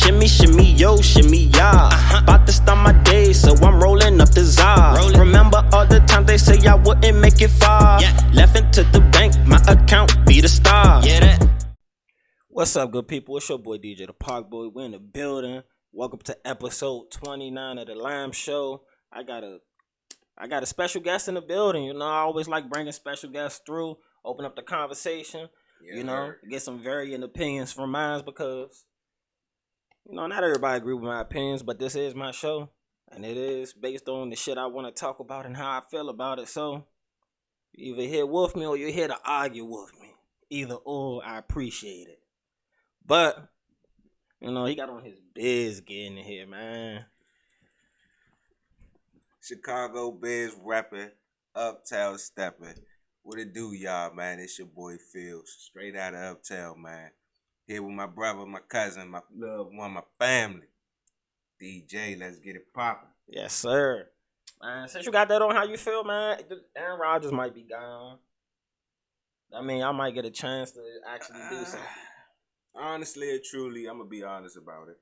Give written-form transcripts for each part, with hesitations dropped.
shimmy, shimmy, yo, shimmy, ya. About to start my day, so I'm rolling up the Zod. Remember all the times they say I wouldn't make it far. Left into the bank, my account be the star. What's up, good people? It's your boy DJTheParkBoy. We're in the building. Welcome to episode 29 of the L.I.M.E show. I got a special guest in the building. You know, I always like bringing special guests through, open up the conversation. You know, get some varying opinions from mine because, you know, not everybody agree with my opinions, but this is my show, and it is based on the shit I want to talk about and how I feel about it. So, you either here with me or you're here to argue with me. Either or, I appreciate it. But, you know, he got on his biz getting in here, man. Chicago biz rapping, uptown stepping. What it do, y'all, man? It's your boy Fields, straight out of uptown, man. Here with my brother, my cousin, my loved one, my family. DJ, let's get it poppin'. Yes, sir. Man, since you got that on, how you feel, man? Aaron Rodgers might be gone. I mean, I might get a chance to actually do something. Honestly and truly, I'm going to be honest about it.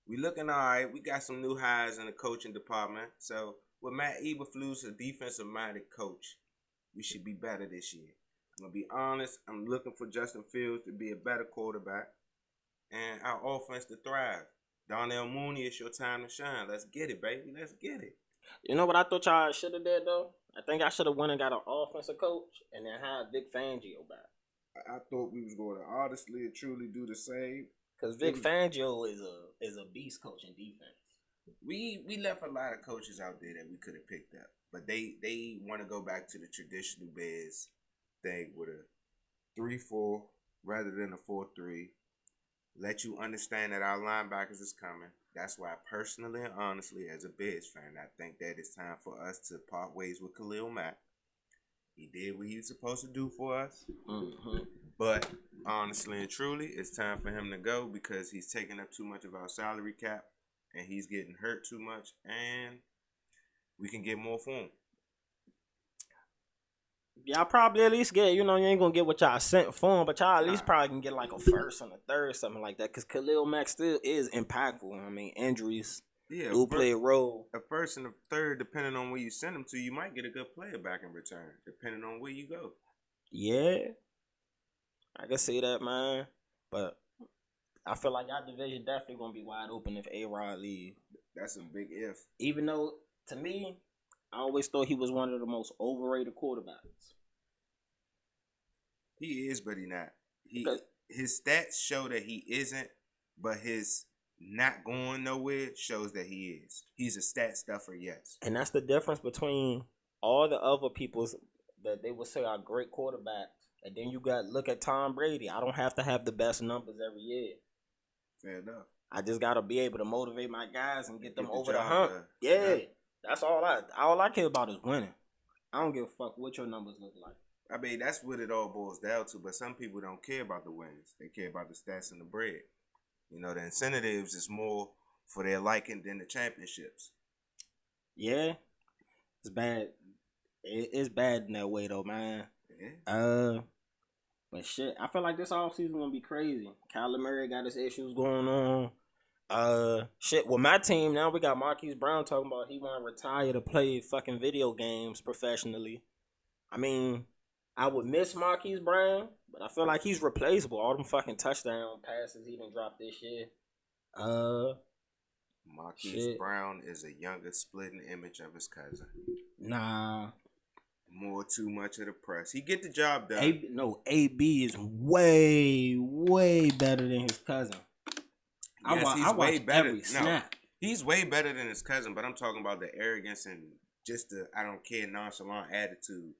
We looking all right. We got some new hires in the coaching department. So, with Matt Eberflus, a defensive-minded coach, we should be better this year. I'm going to be honest. I'm looking for Justin Fields to be a better quarterback and our offense to thrive. Darnell Mooney, it's your time to shine. Let's get it, baby. Let's get it. You know what I thought y'all should have did, though? I think I should have went and got an offensive coach and then hired Vic Fangio back. I thought we was going to honestly and truly do the same. Because Vic Fangio is a beast coach in defense. We left a lot of coaches out there that we could have picked up. But they want to go back to the traditional Bears thing with a 3-4 rather than a 4-3. Let you understand that our linebackers is coming. That's why personally and honestly, as a Bears fan, I think that it's time for us to part ways with Khalil Mack. He did what he was supposed to do for us. Mm-hmm. But honestly and truly, it's time for him to go because he's taking up too much of our salary cap and he's getting hurt too much, and we can get more for him. Y'all probably at least get, you know, you ain't going to get what y'all sent for him, but y'all at least probably can get like a first and a third, something like that, because Khalil Mack still is impactful. I mean, injuries do play a role. A first and a third, depending on where you send him to, you might get a good player back in return, depending on where you go. Yeah. I can see that, man. But I feel like our division definitely going to be wide open if A-Rod leave. That's a big if. Even though, to me, I always thought he was one of the most overrated quarterbacks. He is, but he not. His stats show that he isn't, but his not going nowhere shows that he is. He's a stat stuffer, yes. And that's the difference between all the other people's that they would say are great quarterbacks. And then you got look at Tom Brady. I don't have to have the best numbers every year. Fair enough. I just got to be able to motivate my guys and get them over the hump. Yeah. That's all I care about is winning. I don't give a fuck what your numbers look like. I mean, that's what it all boils down to. But some people don't care about the wins. They care about the stats and the bread. You know, the incentives is more for their liking than the championships. Yeah. It's bad. It's bad in that way, though, man. Yeah. But shit, I feel like this offseason gonna be crazy. Kyler Murray got his issues going on. Shit, with my team now, we got Marquise Brown talking about he want to retire to play fucking video games professionally. I mean, I would miss Marquise Brown, but I feel like he's replaceable. All them fucking touchdown passes he done dropped this year. Marquise Brown is a younger, splitting image of his cousin. Nah. More too much of the press. He get the job done. AB is way, way better than his cousin. Yes, he's way better. Every snap. He's way better than his cousin, but I'm talking about the arrogance and just the I don't care nonchalant attitude.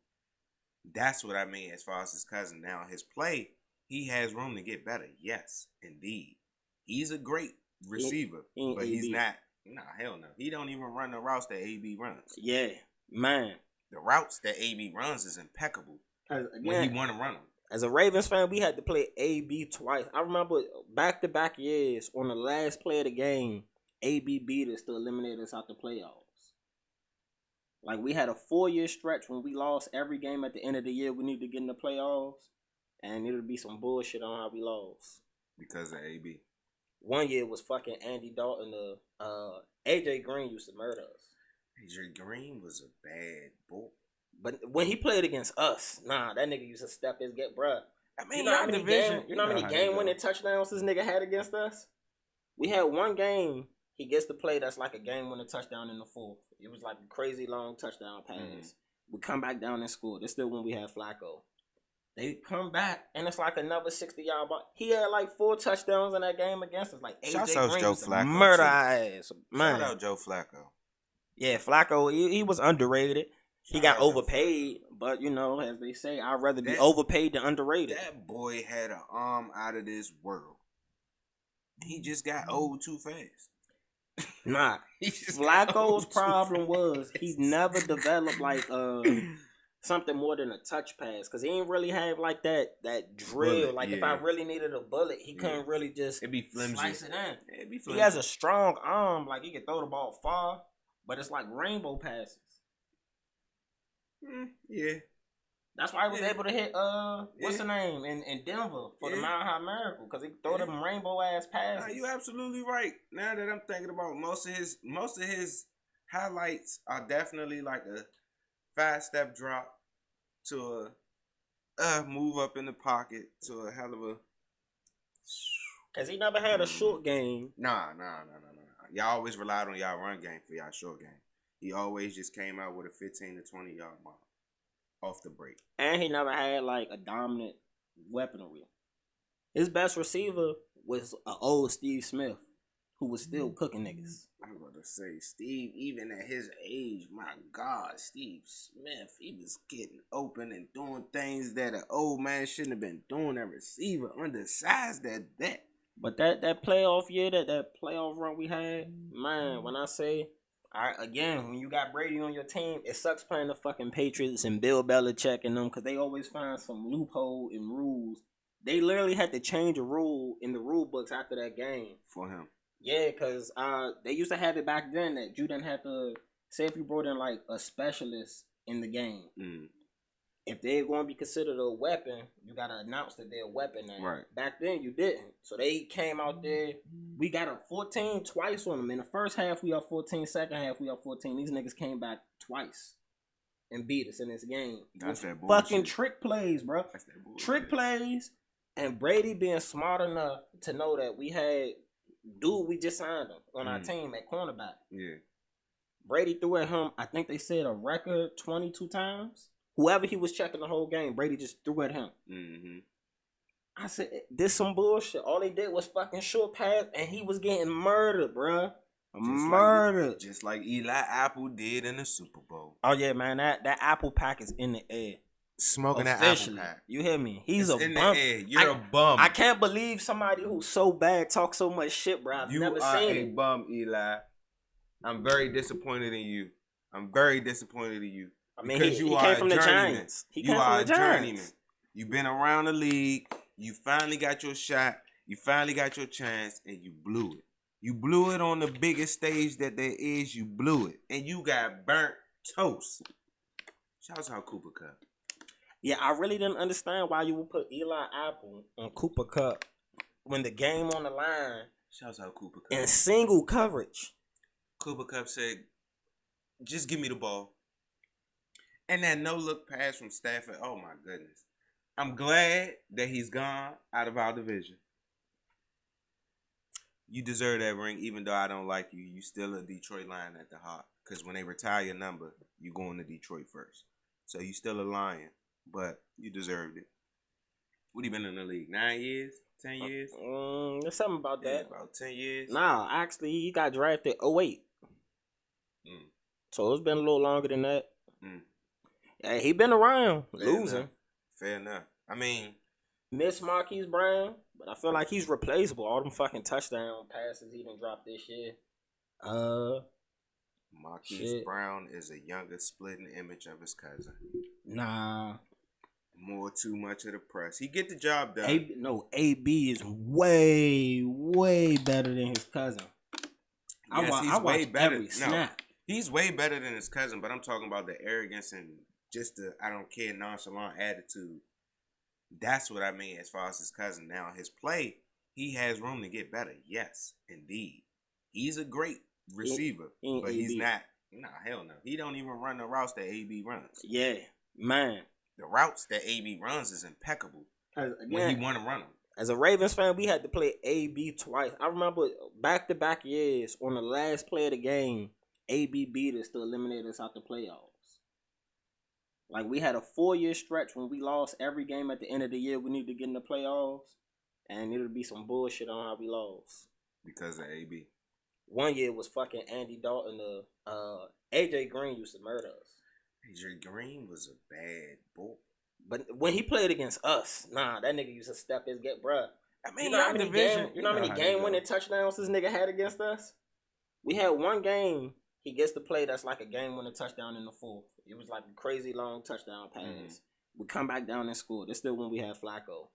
That's what I mean as far as his cousin. Now, his play, he has room to get better. Yes, indeed. He's a great receiver, but he's not. Nah, hell no. He don't even run the routes that AB runs. Yeah, man. The routes that AB runs is impeccable when he want to run them. As a Ravens fan, we had to play AB twice. I remember back-to-back years on the last play of the game, AB beat us to eliminate us out the playoffs. Like, we had a 4-year stretch when we lost every game at the end of the year. We need to get in the playoffs, and it'll be some bullshit on how we lost. Because of AB. one year was fucking Andy Dalton. AJ Green used to murder us. AJ Green was a bad boy. But when he played against us, nah, that nigga used to step his get, bruh. I mean, You know how many game winning touchdowns this nigga had against us? We had one game he gets to play that's like a game winning touchdown in the fourth. It was like a crazy long touchdown pass. Mm-hmm. We come back down and score. This still when we had Flacco. They come back and it's like another 60-yard ball. He had like 4 touchdowns in that game against us. Like AJ Green was murder ass. Man. Shout out Joe Flacco. Yeah, Flacco, he was underrated. He got overpaid, but you know, as they say, I'd rather be overpaid than underrated. That boy had an arm out of this world. He just got old too fast. Nah, Flacco's problem was he never developed like something more than a touch pass because he ain't really have like that drill. Bullet, like if I really needed a bullet, he couldn't really just slice it in. It'd be flimsy. He has a strong arm, like he can throw the ball far, but it's like rainbow passes. Yeah. That's why he was able to hit what's the name in Denver for the Mile High Miracle because he throw them rainbow ass passes. Nah, you absolutely right. Now that I'm thinking about most of his highlights are definitely like a 5-step drop to a move up in the pocket to a hell of a. Cause he never had a short game. Nah. Y'all always relied on y'all run game for y'all short game. He always just came out with a 15 to 20 yard mark off the break. And he never had like a dominant weaponry. His best receiver was an old Steve Smith, who was still cooking niggas. I was about to say, Steve, even at his age, my God, Steve Smith, he was getting open and doing things that an old man shouldn't have been doing. That receiver undersized at that. But that playoff year, that playoff run we had, man, when I say... Again, when you got Brady on your team, it sucks playing the fucking Patriots and Bill Belichick and them because they always find some loophole in rules. They literally had to change a rule in the rule books after that game. For him. Yeah, because they used to have it back then that you didn't have to, say if you brought in like a specialist in the game. Mm. If they're going to be considered a weapon, you got to announce that they're a weapon now. Right. Back then, you didn't. So they came out there. We got a 14 twice on them. In the first half, we up 14. Second half, we up 14. These niggas came back twice and beat us in this game. That's that bullshit. Fucking trick plays, bro. That's that bullshit. Trick plays and Brady being smart enough to know that we had dude we just signed him on our team at cornerback. Yeah. Brady threw at him, I think they said a record 22 times. Whoever he was checking the whole game, Brady just threw at him. Mm-hmm. I said, this some bullshit. All they did was fucking short pass, and he was getting murdered, bruh. Murdered. Just like Eli Apple did in the Super Bowl. Oh, yeah, man. That Apple pack is in the air. Smoking that Apple pack. You hear me? He's it's a in bum. The air. You're a bum. I can't believe somebody who's so bad talks so much shit, bro. I've never seen it. You are a bum, Eli. I'm very disappointed in you. I mean, he came from the Giants. You are a journeyman. You've been around the league. You finally got your shot. You finally got your chance, and you blew it. You blew it on the biggest stage that there is. You blew it, and you got burnt toast. Shout out Cooper Kupp. Yeah, I really didn't understand why you would put Eli Apple on Cooper Kupp when the game on the line. Shout out Cooper Kupp. In single coverage. Cooper Kupp said, "Just give me the ball." And that no-look pass from Stafford, oh my goodness. I'm glad that he's gone out of our division. You deserve that ring, even though I don't like you. You still a Detroit Lion at the heart. Because when they retire your number, you going to Detroit first. So you still a Lion, but you deserved it. What have you been in the league? 9 years? 10 years? There's something about that. Yeah, about 10 years. Nah, actually, he got drafted 08. So it's been a little longer than that. Hey, he been around losing. Fair enough. I mean, miss Marquise Brown, but I feel like he's replaceable. All them fucking touchdown passes he done dropped this year. Marquise Brown is a younger, splitting image of his cousin. Nah. More too much of the press. He get the job done. AB is way, way better than his cousin. Yes, he's way better. Every snap. He's way better than his cousin, but I'm talking about the arrogance and just the I don't care nonchalant attitude. That's what I mean as far as his cousin. Now, his play he has room to get better. Yes, indeed. He's a great receiver, but he's not. Nah, hell no. He don't even run the routes that AB runs. Yeah, man. The routes that AB runs is impeccable when he want to run them. As a Ravens fan, we had to play AB twice. I remember back-to-back years on the last play of the game, AB beat us to eliminate us out the playoffs. Like, we had a 4-year stretch when we lost every game at the end of the year. We need to get in the playoffs, and it'll be some bullshit on how we lost. Because of AB. One year was fucking Andy Dalton. AJ Green used to murder us. AJ Green was a bad boy. But when he played against us, that nigga used to step his get, bruh. I mean, you know how many game-winning touchdowns this nigga had against us? We had one game, he gets to play that's like a game-winning touchdown in the fourth. It was like a crazy long touchdown pass. We come back down and score. This still when we had Flacco.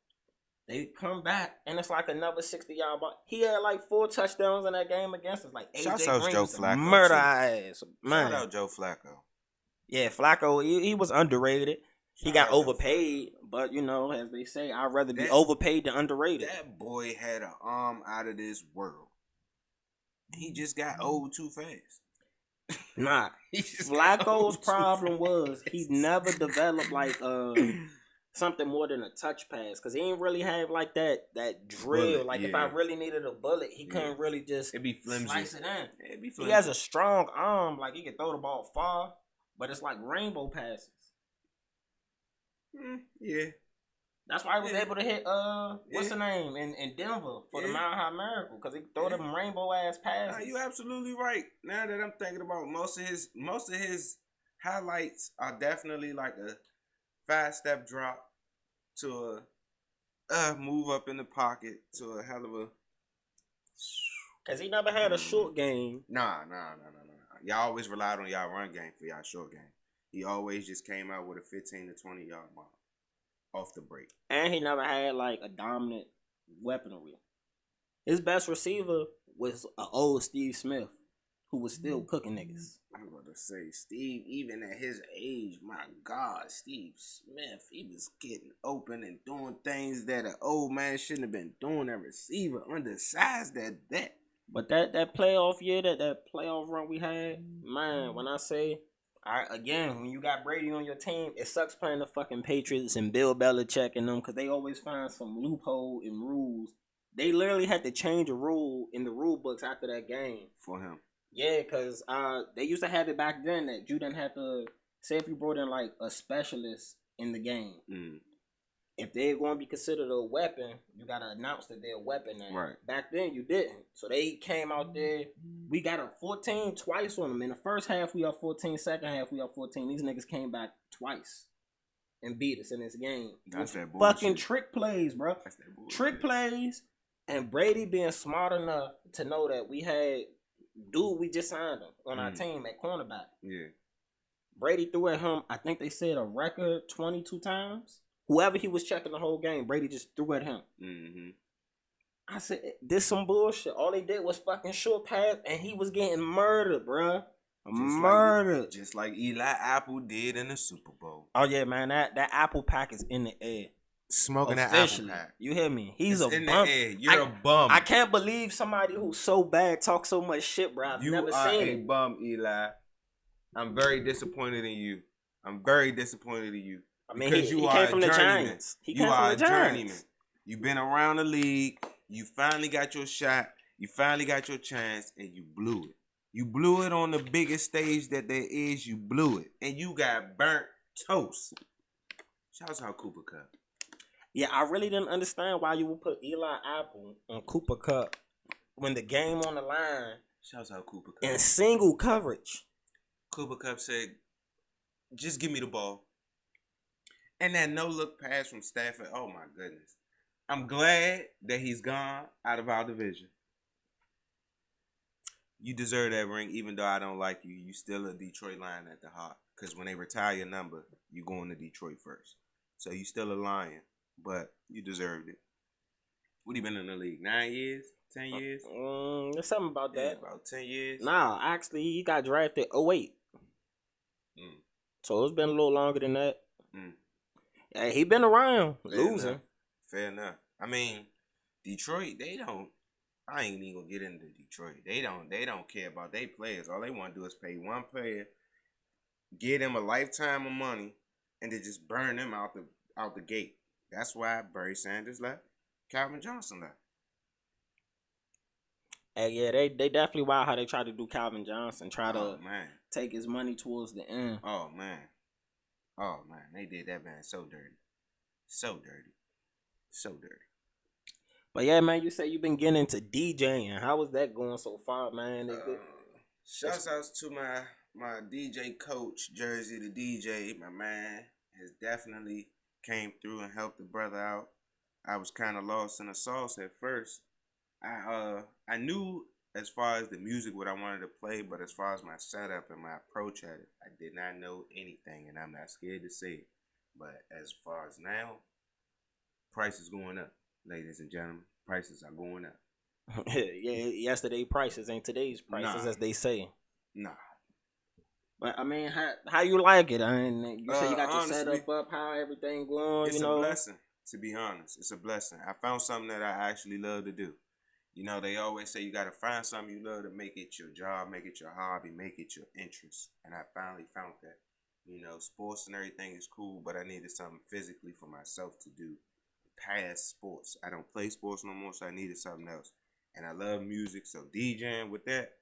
They come back, and it's like another 60-yard ball. He had like 4 touchdowns in that game against us. Like, Shout AJ out Green Joe was Flacco, murder ass. Man. Shout out Joe Flacco. Yeah, Flacco, he was underrated. He got overpaid, but, you know, as they say, I'd rather be overpaid than underrated. That boy had an arm out of this world. He just got old too fast. Nah, Flacco's problem was he never developed like something more than a touch pass, because he didn't really have like that drill. Bullet, like if I really needed a bullet, he couldn't really just it'd be flimsy. Slice it in. It'd be flimsy. He has a strong arm, like he can throw the ball far, but it's like rainbow passes. Yeah. That's why he was able to hit what's the name in Denver for the Mile High Miracle, because he could throw them rainbow ass passes. Nah, you're absolutely right. Now that I'm thinking about most of his highlights are definitely like a 5-step drop to a move up in the pocket to a hell of a. Cause he never had a short game. Nah. Y'all always relied on y'all run game for y'all short game. He always just came out with a 15 to 20 yard mark off the break. And he never had like a dominant weaponry. His best receiver was an old Steve Smith, who was still cooking niggas. I'm going to say, Steve, even at his age, my God, Steve Smith, he was getting open and doing things that an old man shouldn't have been doing. A receiver undersized at that. But that playoff year, that playoff run we had, man, when I say, again, when you got Brady on your team, it sucks playing the fucking Patriots and Bill Belichick and them, because they always find some loophole in rules. They literally had to change a rule in the rule books after that game. For him. Yeah, because they used to have it back then that you didn't have to, say if you brought in like a specialist in the game, if they're going to be considered a weapon, you got to announce that they're a weapon now. Right. Back then, you didn't. So they came out there. We got up 14 twice on them. In the first half, we up 14. Second half, we up 14. These niggas came back twice and beat us in this game. That's that bullshit. Fucking trick plays, bro. That's that bullshit. Trick plays, and Brady being smart enough to know that we had dude we just signed him on our team at cornerback. Yeah. Brady threw at him, I think they said a record 22 times. Whoever he was checking the whole game, Brady just threw at him. I said, this some bullshit. All they did was fucking short pass, and he was getting murdered, bruh. Murdered. Just like Eli Apple did in the Super Bowl. Oh, yeah, man. That Apple pack is in the air. Smoking that Apple pack. You hear me? He's it's a in bum. The air. You're a bum. I can't believe somebody who's so bad talks so much shit, bro. I've never seen it. You are a bum, Eli. I'm very disappointed in you. I mean, he came from the Giants. You are a journeyman. You've been around the league. You finally got your shot. You finally got your chance, and you blew it. You blew it on the biggest stage that there is. You blew it, and you got burnt toast. Shouts out Cooper Kupp. Yeah, I really didn't understand why you would put Eli Apple on Cooper Kupp when the game on the line. Shouts out Cooper Kupp. In single coverage. Cooper Kupp said, just give me the ball. And that no-look pass from Stafford, oh my goodness. I'm glad that he's gone out of our division. You deserve that ring, even though I don't like you. You still a Detroit Lion at the heart. Because when they retire your number, you going to Detroit first. So you still a Lion, but you deserved it. What you been in the league? 9 years? 10 years? There's something about that. Yeah, about 10 years. Nah, actually, he got drafted 08. So it's been a little longer than that. Yeah, he been around losing. Fair enough. I mean, Detroit, they don't. I ain't even gonna get into Detroit. They don't care about their players. All they want to do is pay one player, give them a lifetime of money, and then just burn them out the gate. That's why Barry Sanders left, Calvin Johnson left. Hey, yeah, they definitely wild how they try to do Calvin Johnson, to take his money towards the end. Oh man, they did that man so dirty, so dirty, so dirty. But yeah, man, you say you've been getting into DJing. How was that going so far, man? Shouts outs to my DJ coach, Jersey the DJ. My man has definitely came through and helped the brother out. I was kind of lost in the sauce at first. I knew as far as the music what I wanted to play, but as far as my setup and my approach at it, I did not know anything, and I'm not scared to say it. But as far as now, price is going up. Ladies and gentlemen, prices are going up. Yeah, yesterday prices ain't today's prices, as they say. Nah. But I mean, how you like it? I mean, you say you got your setup up, how everything going? It's a blessing, to be honest. It's a blessing. I found something that I actually love to do. You know, they always say you got to find something you love to make it your job, make it your hobby, make it your interest. And I finally found that. You know, sports and everything is cool, but I needed something physically for myself to do past sports. I don't play sports no more, so I needed something else. And I love music, so DJing with that,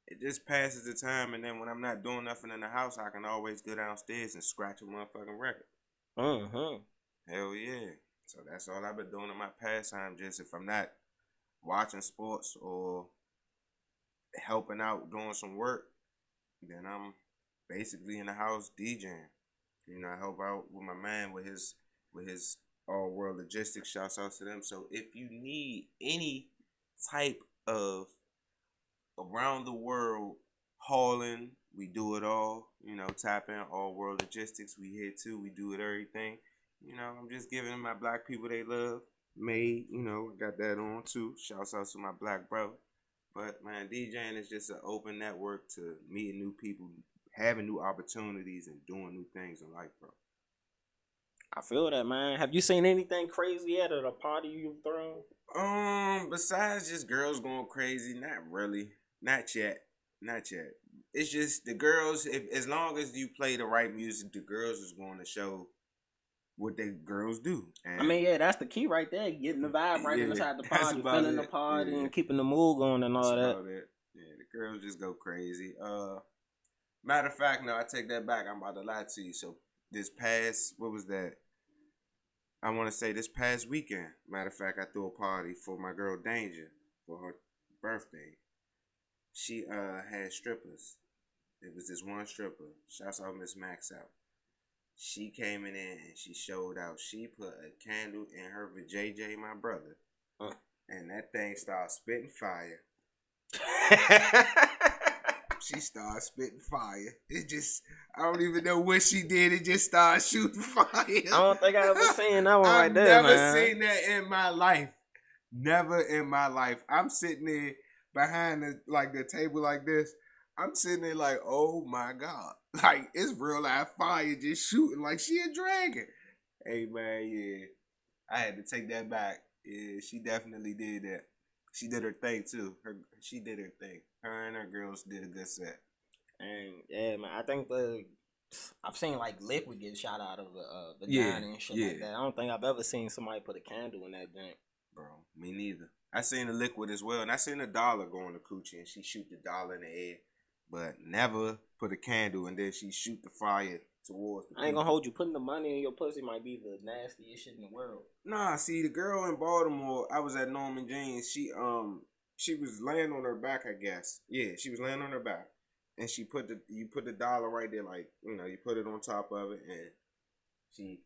it just passes the time. And then when I'm not doing nothing in the house, I can always go downstairs and scratch a motherfucking record. Hell yeah. So that's all I've been doing in my pastime. Just if I'm not watching sports or helping out doing some work, then I'm basically in the house DJing. You know, I help out with my man with his All World Logistics. Shouts out to them. So if you need any type of around the world hauling, we do it all. You know, tap in All World Logistics. We here too. We do it everything. You know, I'm just giving my black people they love. Made, you know, got that on too. Shouts out to my black bro. But man, DJing is just an open network to meeting new people, having new opportunities, and doing new things in life, bro. I feel that, man. Have you seen anything crazy yet at a party you've thrown? Besides just girls going crazy, not really. Not yet. It's just the girls, as long as you play the right music, the girls is going to show what they girls do. And I mean, yeah, that's the key right there. Getting the vibe right inside the party, feeling the party, and keeping the mood going and all that. Yeah, the girls just go crazy. Matter of fact, no, I take that back. I'm about to lie to you. So this past, what was that? I want to say this past weekend. Matter of fact, I threw a party for my girl Danger for her birthday. She had strippers. It was this one stripper. Shouts out Miss Max out. She came in and she showed out. She put a candle in her JJ, my brother, and that thing started spitting fire. She started spitting fire. It just, I don't even know what she did. It just started shooting fire. I don't think I ever seen that one right there, man. I've never seen that in my life. Never in my life. I'm sitting there behind the table like this. I'm sitting there like, oh my God. Like, it's real life fire just shooting like she a dragon. Hey, man, yeah. I had to take that back. Yeah, she definitely did that. She did her thing, too. She did her thing. Her and her girls did a good set. And, yeah, man, I think I've seen, like, liquid get shot out of the vagina and shit like that. I don't think I've ever seen somebody put a candle in that drink. Bro, me neither. I seen the liquid as well, and I seen a dollar go in the coochie, and she shoot the dollar in the air. But never put a candle and then she shoot the fire towards the I ain't gonna hold you. Putting the money in your pussy might be the nastiest shit in the world. Nah, see, the girl in Baltimore, I was at Norman James. She was laying on her back, I guess. Yeah, she was laying on her back. And you put the dollar right there, like, you know, you put it on top of it and she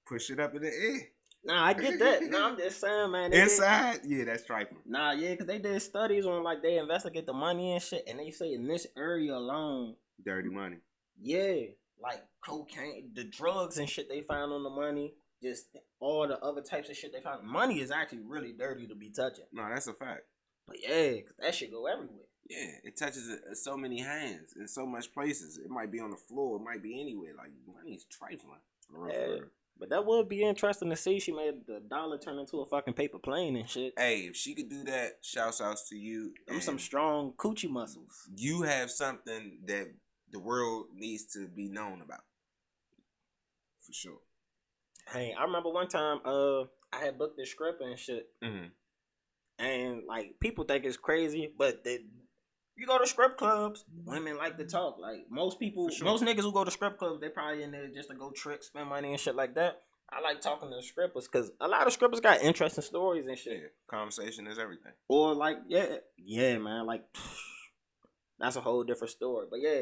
push it up in the air. Nah, I get that. Nah, I'm just saying, man. Inside? Yeah, that's trifling. Nah, yeah, because they did studies on, like, they investigate the money and shit, and they say in this area alone. Dirty money. Yeah, like cocaine, the drugs and shit they found on the money, just all the other types of shit they found. Money is actually really dirty to be touching. No, that's a fact. But yeah, cause that shit go everywhere. Yeah, it touches so many hands in so much places. It might be on the floor. It might be anywhere. Like, money's trifling. Yeah. But that would be interesting to see. She made the dollar turn into a fucking paper plane and shit. Hey, if she could do that, shouts outs to you. Them some strong coochie muscles. You have something that the world needs to be known about. For sure. Hey, I remember one time I had booked this script and shit. Mm-hmm. And like people think it's crazy, but you go to strip clubs, women like to talk. Like most people, most niggas who go to strip clubs, they probably in there just to go trick, spend money and shit like that. I like talking to the strippers because a lot of strippers got interesting stories and shit. Yeah, conversation is everything. Or like, yeah, man, like that's a whole different story. But yeah,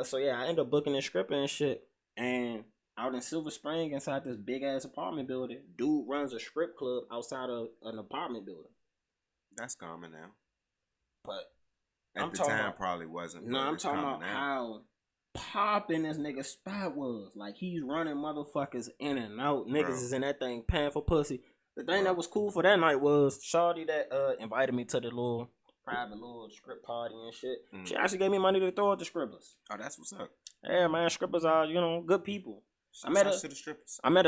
so yeah, I ended up booking this stripper and shit, and out in Silver Spring, inside this big ass apartment building, dude runs a strip club outside of an apartment building. That's common now. But at the time, probably wasn't. No, I'm talking about how popping this nigga spot was. Like, he's running motherfuckers in and out. Niggas is in that thing paying for pussy. The thing that was cool for that night was shawty that invited me to the little private little strip party and shit. Mm. She actually gave me money to throw at the strippers. Oh, that's what's up. Yeah, man, strippers are, good people. I met a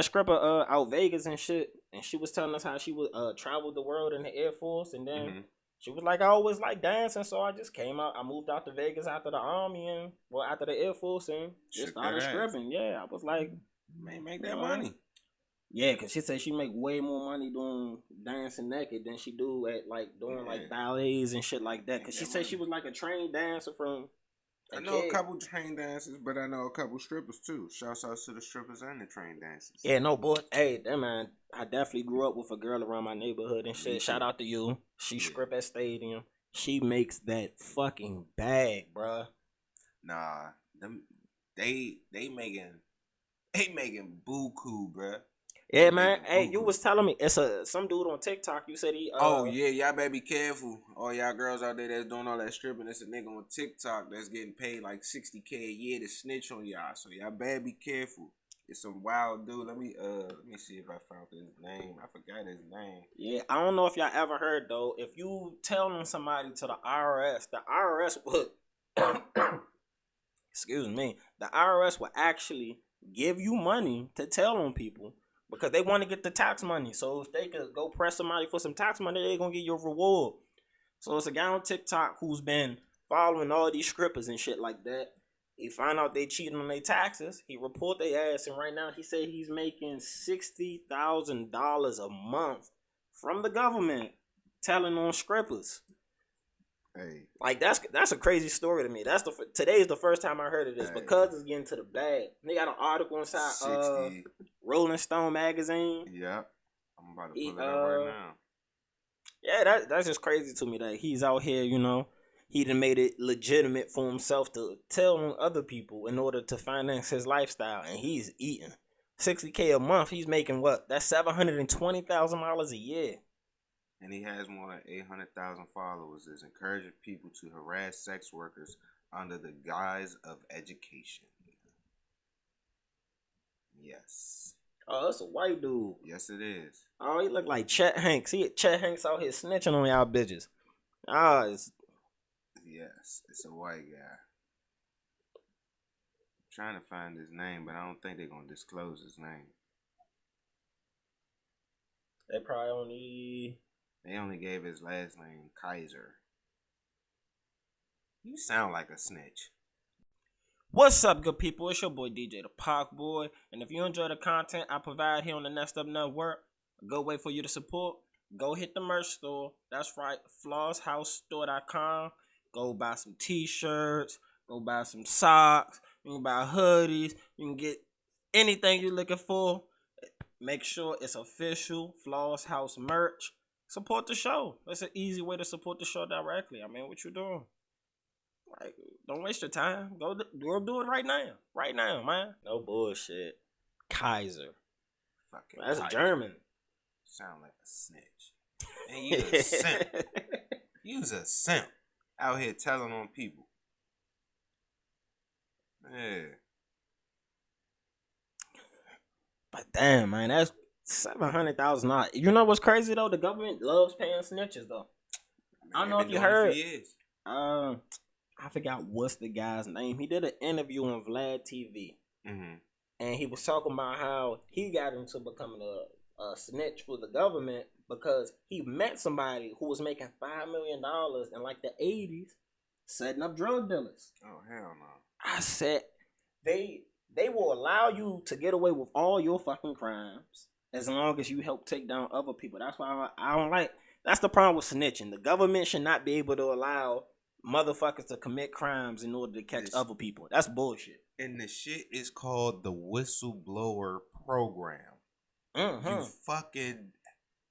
stripper out Vegas and shit, and she was telling us how she would traveled the world in the Air Force, and then she was like, I always like dancing, so I just came out. I moved out to Vegas after the Army and after the Air Force, and just started stripping. Yeah, I was like, man, make that money. Yeah, because she said she make way more money doing dancing naked than she do at like doing like ballets and shit like that. Because she said she was like a trained dancer from. I know a couple trained dancers, but I know a couple strippers too. Shouts out to the strippers and the trained dancers. Yeah, no, boy. Hey, that man, I definitely grew up with a girl around my neighborhood and shit. Shout out to you. She strip at Stadium. She makes that fucking bag, bruh. Nah, they making buku, bruh. Yeah, man. Hey, you was telling me it's some dude on TikTok. You said he. Oh yeah, y'all better be careful. All y'all girls out there that's doing all that stripping. It's a nigga on TikTok that's getting paid like $60K a year to snitch on y'all. So y'all better be careful. It's some wild dude. Let me see if I found his name. I forgot his name. Yeah, I don't know if y'all ever heard though. If you telling somebody to the IRS would. Excuse me. The IRS will actually give you money to tell on people. Because they want to get the tax money. So if they could go press somebody for some tax money, they're going to get you a reward. So it's a guy on TikTok who's been following all these strippers and shit like that. He found out they cheating on their taxes. He report their ass. And right now he said he's making $60,000 a month from the government telling on strippers. Hey, like that's a crazy story to me. Today is the first time I heard of this because it's getting to the bag. They got an article inside Rolling Stone magazine. Yeah, I'm about to pull it up right now. Yeah, that's just crazy to me that he's out here. He done made it legitimate for himself to tell on other people in order to finance his lifestyle, and he's eating $60K a month. He's making what? That's $720,000 a year. And he has more than 800,000 followers. Is encouraging people to harass sex workers under the guise of education. Yes. Oh, that's a white dude. Yes, it is. Oh, he look like Chet Hanks. Chet Hanks out here snitching on y'all bitches. Yes, it's a white guy. I'm trying to find his name, but I don't think they're gonna disclose his name. They only gave his last name, Kaiser. You sound like a snitch. What's up, good people? It's your boy DJTheParkBoy. And if you enjoy the content I provide here on the Next Up Network, a good way for you to support, go hit the merch store. That's right, flosshousestore.com. Go buy some t-shirts. Go buy some socks. You can buy hoodies. You can get anything you're looking for. Make sure it's official Floss House merch. Support the show. That's an easy way to support the show directly. I mean, what you doing? Like, don't waste your time. Go do it right now. Right now, man. No bullshit. Kaiser. Fucking That's Kaiser. German. Sound like a snitch. And you a simp. You's a simp. Out here telling on people. Yeah. But damn, man, that's $700,000. You know what's crazy though? The government loves paying snitches though. I don't know if you heard. I forgot what's the guy's name. He did an interview on Vlad TV. Mm-hmm. and he was talking about how he got into becoming a snitch for the government because he met somebody who was making $5 million in like the 80s setting up drug dealers. Oh, hell no. I said they will allow you to get away with all your fucking crimes as long as you help take down other people. That's why I don't like. That's the problem with snitching. The government should not be able to allow motherfuckers to commit crimes in order to catch other people. That's bullshit. And the shit is called the whistleblower program. Mm-hmm.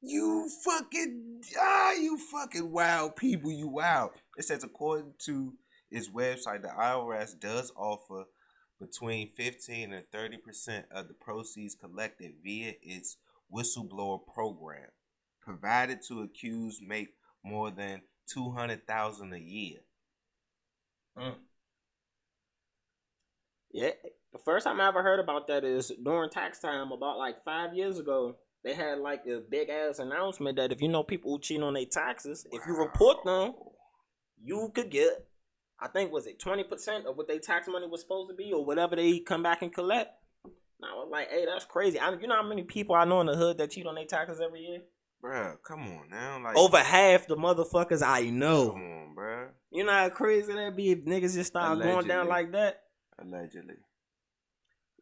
You fucking wild people, you wild. It says according to its website, the IRS does offer between 15 and 30% of the proceeds collected via its whistleblower program, provided to accused make more than $200,000 a year. Yeah, the first time I ever heard about that is during tax time about like 5 years ago. They had like a big ass announcement that if you know people who cheat on their taxes, if you report them, you could get, I think, was it 20% of what their tax money was supposed to be or whatever they come back and collect. And I was like, hey, that's crazy. You know how many people I know in the hood that cheat on their taxes every year? Bruh, come on now. Like, over half the motherfuckers I know. Come on, bruh. You know how crazy that be if niggas just start going down like that? Allegedly.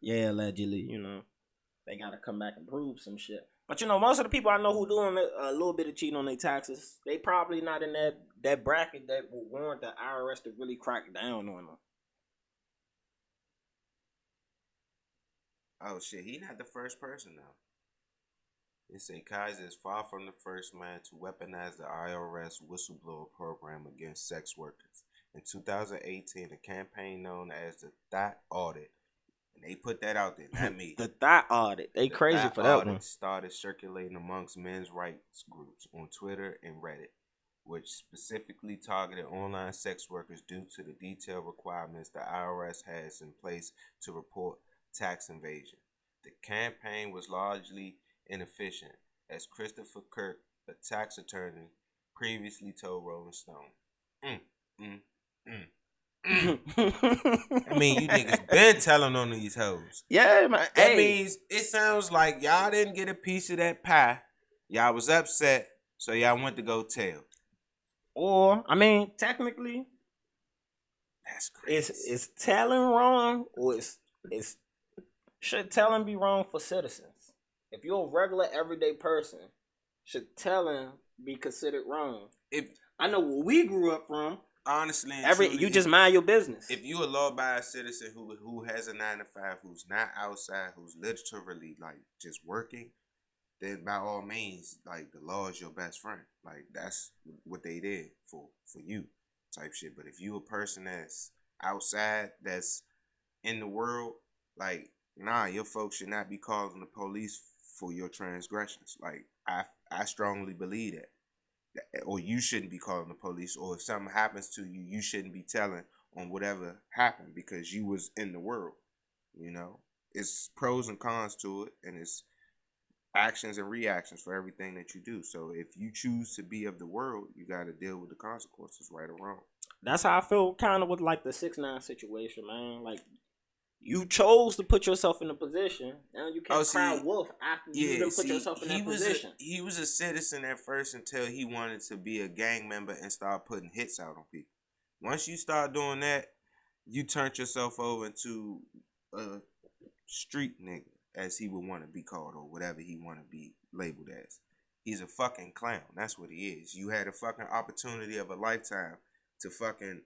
Yeah, allegedly, you know. They gotta come back and prove some shit. But you know, most of the people I know who doing a little bit of cheating on their taxes, they probably not in that bracket that will warrant the IRS to really crack down on them. Oh shit, he not the first person though. They say Kaiser is far from the first man to weaponize the IRS whistleblower program against sex workers. In 2018, a campaign known as the ThoudD Audit, and they put that out there, not me. The ThoudD Audit. They crazy for that one. Started circulating amongst men's rights groups on Twitter and Reddit, which specifically targeted online sex workers due to the detailed requirements the IRS has in place to report tax evasion. The campaign was largely inefficient, as Christopher Kirk, a tax attorney, previously told Rolling Stone. I mean, you niggas been telling on these hoes. Yeah, man. That means it sounds like y'all didn't get a piece of that pie. Y'all was upset, so y'all went to go tell. Or, I mean, technically, that's crazy. Is telling wrong, or should telling be wrong for citizens? If you're a regular everyday person, should telling be considered wrong? If I know where we grew up from. Honestly, you just mind your business. If you a law-abiding citizen who has a 9-to-5, who's not outside, who's literally like just working, then by all means, like the law is your best friend. Like that's what they did for you, type shit. But if you a person that's outside, that's in the world, like nah, your folks should not be calling the police for your transgressions. Like I strongly believe that. Or you shouldn't be calling the police, or if something happens to you, you shouldn't be telling on whatever happened because you was in the world. You know, it's pros and cons to it, and it's actions and reactions for everything that you do. So if you choose to be of the world, you got to deal with the consequences, right or wrong. That's how I feel kind of with like the 6ix9ine situation, man. Like, you chose to put yourself in a position. Now you can't cry wolf after you done put yourself in that position. He was a citizen at first until he wanted to be a gang member and start putting hits out on people. Once you start doing that, you turned yourself over into a street nigga, as he would want to be called, or whatever he want to be labeled as. He's a fucking clown. That's what he is. You had a fucking opportunity of a lifetime to fucking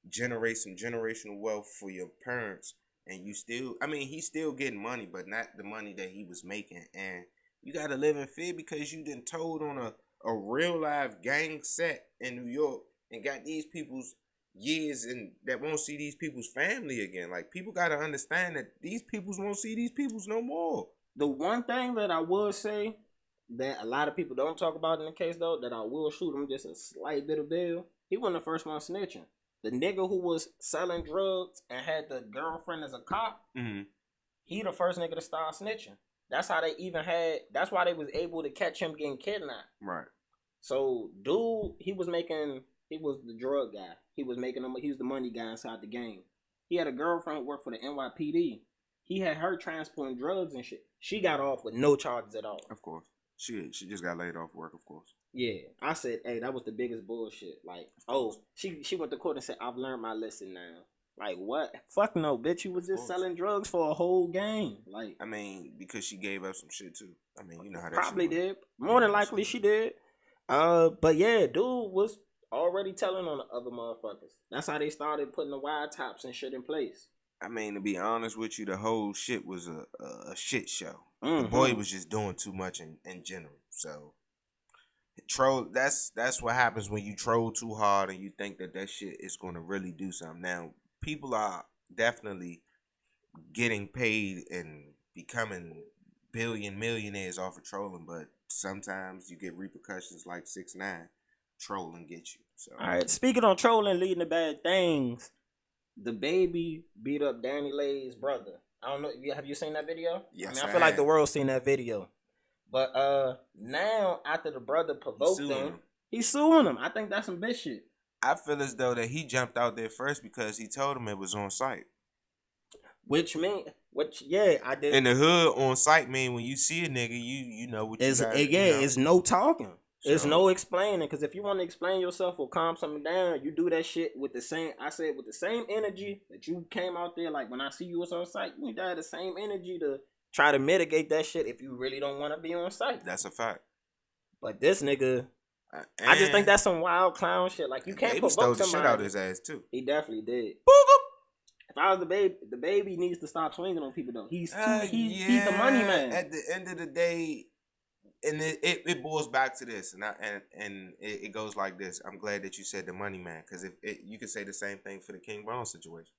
generate some generational wealth for your parents. And you still, I mean, he's still getting money, but not the money that he was making. And you got to live in fear because you done told on a real live gang set in New York and got these people's years and that won't see these people's family again. Like, people got to understand that these peoples won't see these peoples no more. The one thing that I will say that a lot of people don't talk about in the case, though, that I will shoot him just a slight bit of bail, he wasn't the first one snitching. The nigga who was selling drugs and had the girlfriend as a cop, he the first nigga to start snitching. That's how that's why they was able to catch him getting kidnapped. Right. So, dude, he was the drug guy. He was the money guy inside the game. He had a girlfriend who worked for the NYPD. he had her transporting drugs and shit. She got off with no charges at all. Of course. She just got laid off work, of course. Yeah. I said, hey, that was the biggest bullshit. Like, she went to court and said, I've learned my lesson now. Like, what? Fuck no, bitch. You was just selling drugs for a whole game. Like, I mean, because she gave up some shit too. I mean, you know how that probably shit did. More than likely she did. But yeah, dude was already telling on the other motherfuckers. That's how they started putting the wide tops and shit in place. I mean, to be honest with you, the whole shit was a shit show. Mm-hmm. The boy was just doing too much in general. So, troll. That's what happens when you troll too hard and you think that shit is going to really do something. Now, people are definitely getting paid and becoming millionaires off of trolling, but sometimes you get repercussions like 6ix9ine trolling get you. So, all right, speaking on trolling leading to bad things, the baby beat up Danny Lay's brother. I don't know. Have you seen that video? Yes, I feel like the world's seen that video. But now after the brother provoked him, he's suing him. I think that's some bitch shit. I feel as though that he jumped out there first because he told him it was on site. Yeah, I did. In the hood, on site mean when you see a nigga, you know what you got. It's no talking. It's no explaining, because if you want to explain yourself or calm something down, you do that shit with the same energy that you came out there. Like, when I see you was on site, you need to have the same energy to try to mitigate that shit if you really don't want to be on site. That's a fact. But this nigga, I just think that's some wild clown shit. Like, you can't provoke somebody. Stole the shit out his ass too. He definitely did. If I was the baby needs to stop swinging on people though. He's the money man. At the end of the day, and it boils back to this, and it goes like this. I'm glad that you said the money man, because you could say the same thing for the King Von situation.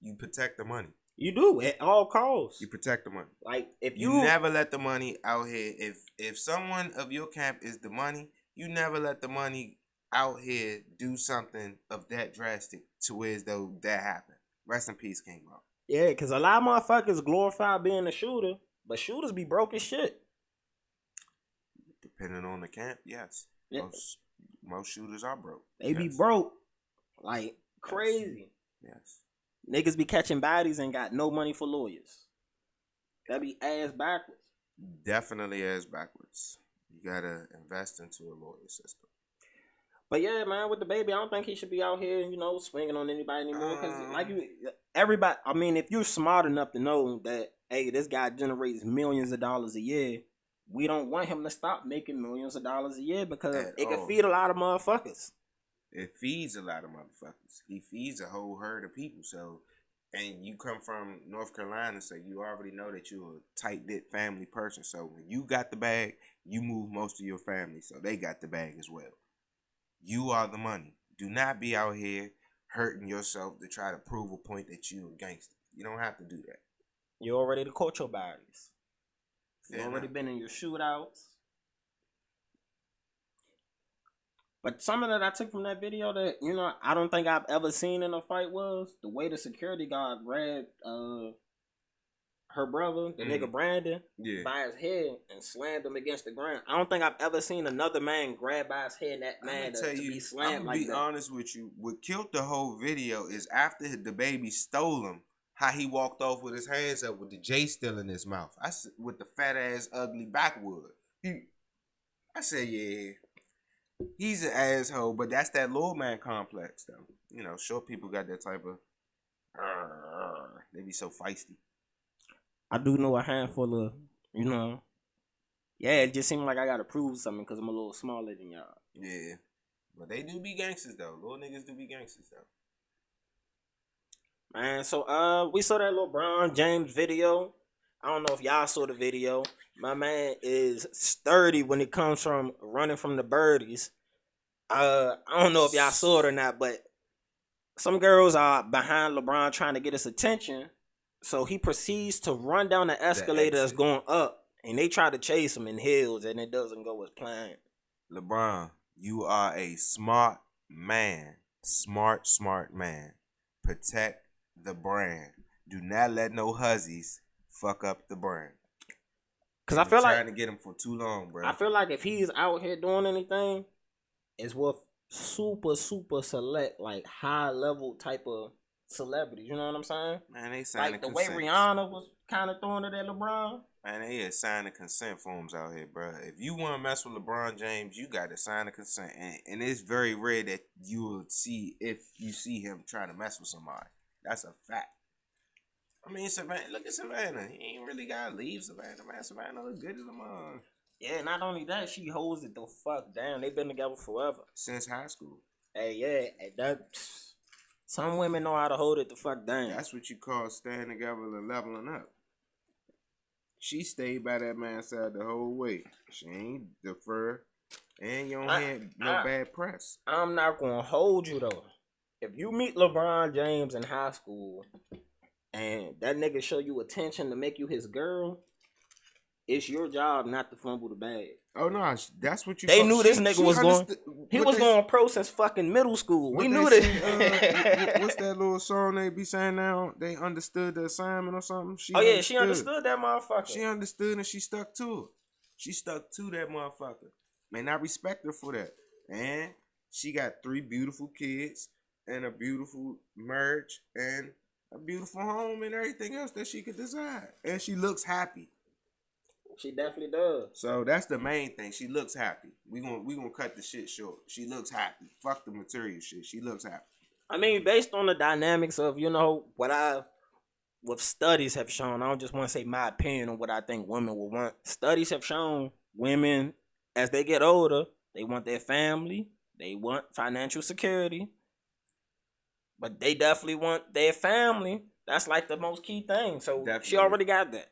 You protect the money. You do at all costs. You protect the money. Like, if you never let the money out here. If someone of your camp is the money, you never let the money out here do something of that drastic to where as though that happened. Rest in peace, King Von. Yeah, because a lot of motherfuckers glorify being a shooter, but shooters be broke as shit. Depending on the camp, yes. Yeah. Most shooters are broke. They be broke. Like, crazy. Yes. Niggas be catching bodies and got no money for lawyers. That be ass backwards. Definitely ass backwards. You gotta invest into a lawyer system. But yeah, man, with the baby, I don't think he should be out here, swinging on anybody anymore. Because, everybody, I mean, if you're smart enough to know that, hey, this guy generates millions of dollars a year, we don't want him to stop making millions of dollars a year, because it can feed a lot of motherfuckers. It feeds a lot of motherfuckers. He feeds a whole herd of people. So, and you come from North Carolina, so you already know that you're a tight-knit family person. So when you got the bag, you move most of your family, so they got the bag as well. You are the money. Do not be out here hurting yourself to try to prove a point that you're a gangster. You don't have to do that. You already caught your bodies. You've already been in your shootouts. But something that I took from that video that, I don't think I've ever seen in a fight was the way the security guard grabbed her brother, the nigga Brandon, by his head and slammed him against the ground. I don't think I've ever seen another man grab by his head that man to be slammed like that. I'm be honest with you. What killed the whole video is after the baby stole him, how he walked off with his hands up with the J still in his mouth. With the fat ass ugly backwood. I said, yeah. He's an asshole, but that's that little man complex, though. Short people got that type of... they be so feisty. I do know a handful of, it just seems like I got to prove something because I'm a little smaller than y'all. Yeah. But they do be gangsters, though. Little niggas do be gangsters, though. Man, so we saw that LeBron James video. I don't know if y'all saw the video. My man is sturdy when it comes from running from the birdies. I don't know if y'all saw it or not, but some girls are behind LeBron trying to get his attention. So he proceeds to run down the escalator that's going up, and they try to chase him in heels, and it doesn't go as planned. LeBron, you are a smart man. Smart man. Protect the brand. Do not let no hussies fuck up the brand. Cause I feel like trying to get him for too long, bro. I feel like if he's out here doing anything, it's with super select, like high level type of celebrities. You know what I'm saying? Man, they signed like the way Rihanna was kind of throwing it at LeBron. Man, they is signing consent forms out here, bro. If you want to mess with LeBron James, you got to sign a consent. And it's very rare that you will see if you see him trying to mess with somebody. That's a fact. I mean, Savannah, look at Savannah. He ain't really got to leave Savannah, man. Savannah look good as a mom. Yeah, not only that, she holds it the fuck down. They've been together forever. Since high school. Hey, yeah, that... Some women know how to hold it the fuck down. That's what you call staying together and leveling up. She stayed by that man's side the whole way. She ain't defer. And you don't have no bad press. I'm not going to hold you, though. If you meet LeBron James in high school and that nigga show you attention to make you his girl, it's your job not to fumble the bag. Oh, no. That's what you They knew this nigga was going... He was going to pro since fucking middle school. We knew this. What's that little song they be saying now? They understood the assignment or something? She understood that motherfucker. She understood and she stuck to it. She stuck to that motherfucker. Man, I respect her for that. And she got 3 beautiful kids and a beautiful marriage and a beautiful home and everything else that she could desire. And she looks happy. She definitely does. So that's the main thing. She looks happy. We gonna cut the shit short. She looks happy. Fuck the material shit. She looks happy. I mean, based on the dynamics of, what studies have shown, I don't just want to say my opinion on what I think women will want. Studies have shown women, as they get older, they want their family. They want financial security. But they definitely want their family. That's like the most key thing. So She already got that.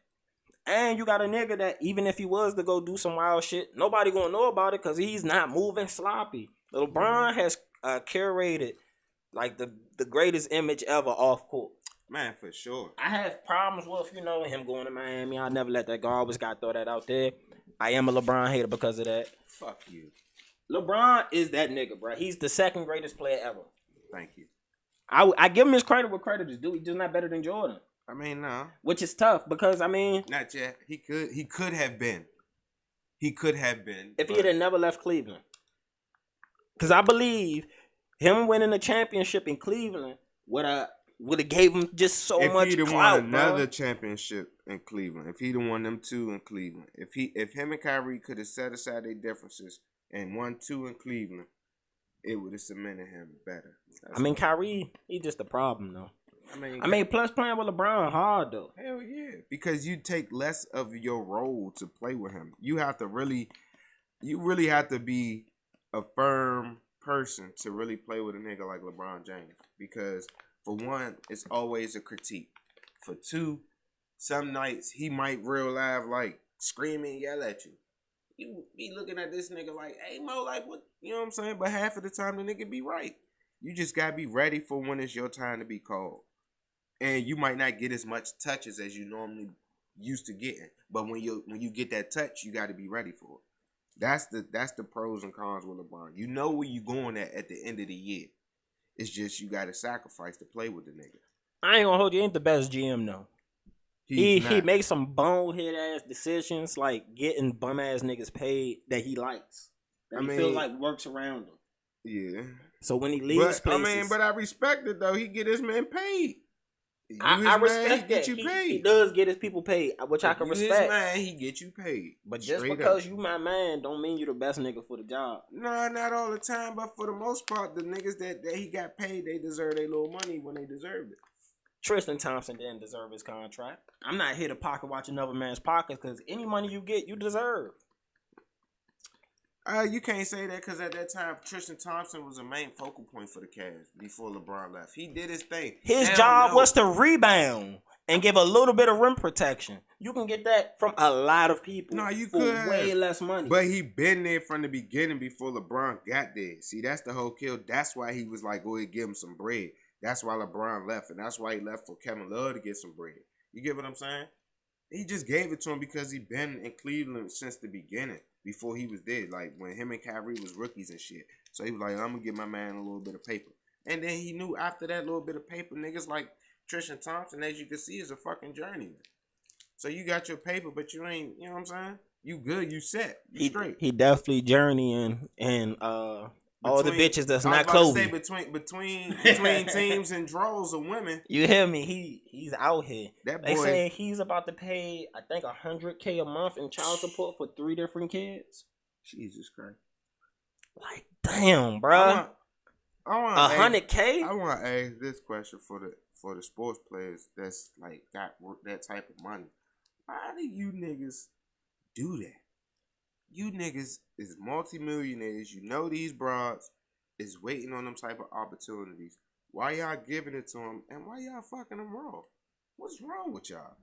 And you got a nigga that even if he was to go do some wild shit, nobody gonna know about it because he's not moving sloppy. LeBron has curated like the greatest image ever off court. Man, for sure. I have problems with, him going to Miami. I'll never let that go. I always got to throw that out there. I am a LeBron hater because of that. Fuck you. LeBron is that nigga, bro. He's the second greatest player ever. Thank you. I give him his credit where credit is due. He's just not better than Jordan. I mean, no. Which is tough because, not yet. He could have been. He could have been. If he had never left Cleveland. Because I believe him winning the championship in Cleveland would have gave him just so much clout, if he'd have won another championship in Cleveland, if he'd have won them 2 in Cleveland, if him and Kyrie could have set aside their differences and won 2 in Cleveland, it would have cemented him better. Kyrie, he's just a problem, though. Plus playing with LeBron hard though. Hell yeah, because you take less of your role to play with him. You really have to be a firm person to really play with a nigga like LeBron James. Because for one, it's always a critique. For 2, some nights he might real live like scream and yell at you. You be looking at this nigga like, hey Mo, like what? You know what I'm saying? But half of the time the nigga be right. You just gotta be ready for when it's your time to be called. And you might not get as much touches as you normally used to getting. But when you get that touch, you got to be ready for it. That's the pros and cons with LeBron. You know where you going at the end of the year. It's just you got to sacrifice to play with the nigga. I ain't gonna hold you. He ain't the best GM though. He makes some bonehead ass decisions like getting bum ass niggas paid that he likes. That he feels like works around him. Yeah. So when he leaves places, but I respect it though. He get his man paid. I respect that. He does get his people paid, which I can respect. His man, he get you paid. But just because you my man don't mean you the best nigga for the job. No, not all the time, but for the most part, the niggas that he got paid, they deserve their little money when they deserved it. Tristan Thompson didn't deserve his contract. I'm not here to pocket watch another man's pockets because any money you get, you deserve. You can't say that because at that time, Tristan Thompson was a main focal point for the Cavs before LeBron left. He did his thing. His job was to rebound and give a little bit of rim protection. You can get that from a lot of people. No, you for could way less money. But he been there from the beginning before LeBron got there. See, that's the whole kill. That's why he was like, go ahead, give him some bread. That's why LeBron left, and that's why he left for Kevin Love to get some bread. You get what I'm saying? He just gave it to him because he been in Cleveland since the beginning. Before he was there, like when him and Kyrie was rookies and shit. So he was like, I'm gonna give my man a little bit of paper. And then he knew after that little bit of paper, niggas like Tristan Thompson, as you can see, is a fucking journeyman. So you got your paper, but you ain't, you know what I'm saying? You good, you set, you straight. He definitely journeying and all the bitches that's not I was Kobe. about to say between teams and draws of women. You hear me? He's out here. That They boy, say he's about to pay, I think, $100K a month in child support for 3 different kids. Jesus Christ! Like, damn, bro. I want $100K. I want to ask this question for the sports players that's like got that type of money. Why do you niggas do that? You niggas is multimillionaires. You know these broads is waiting on them type of opportunities. Why y'all giving it to them? And why y'all fucking them raw? What's wrong with y'all?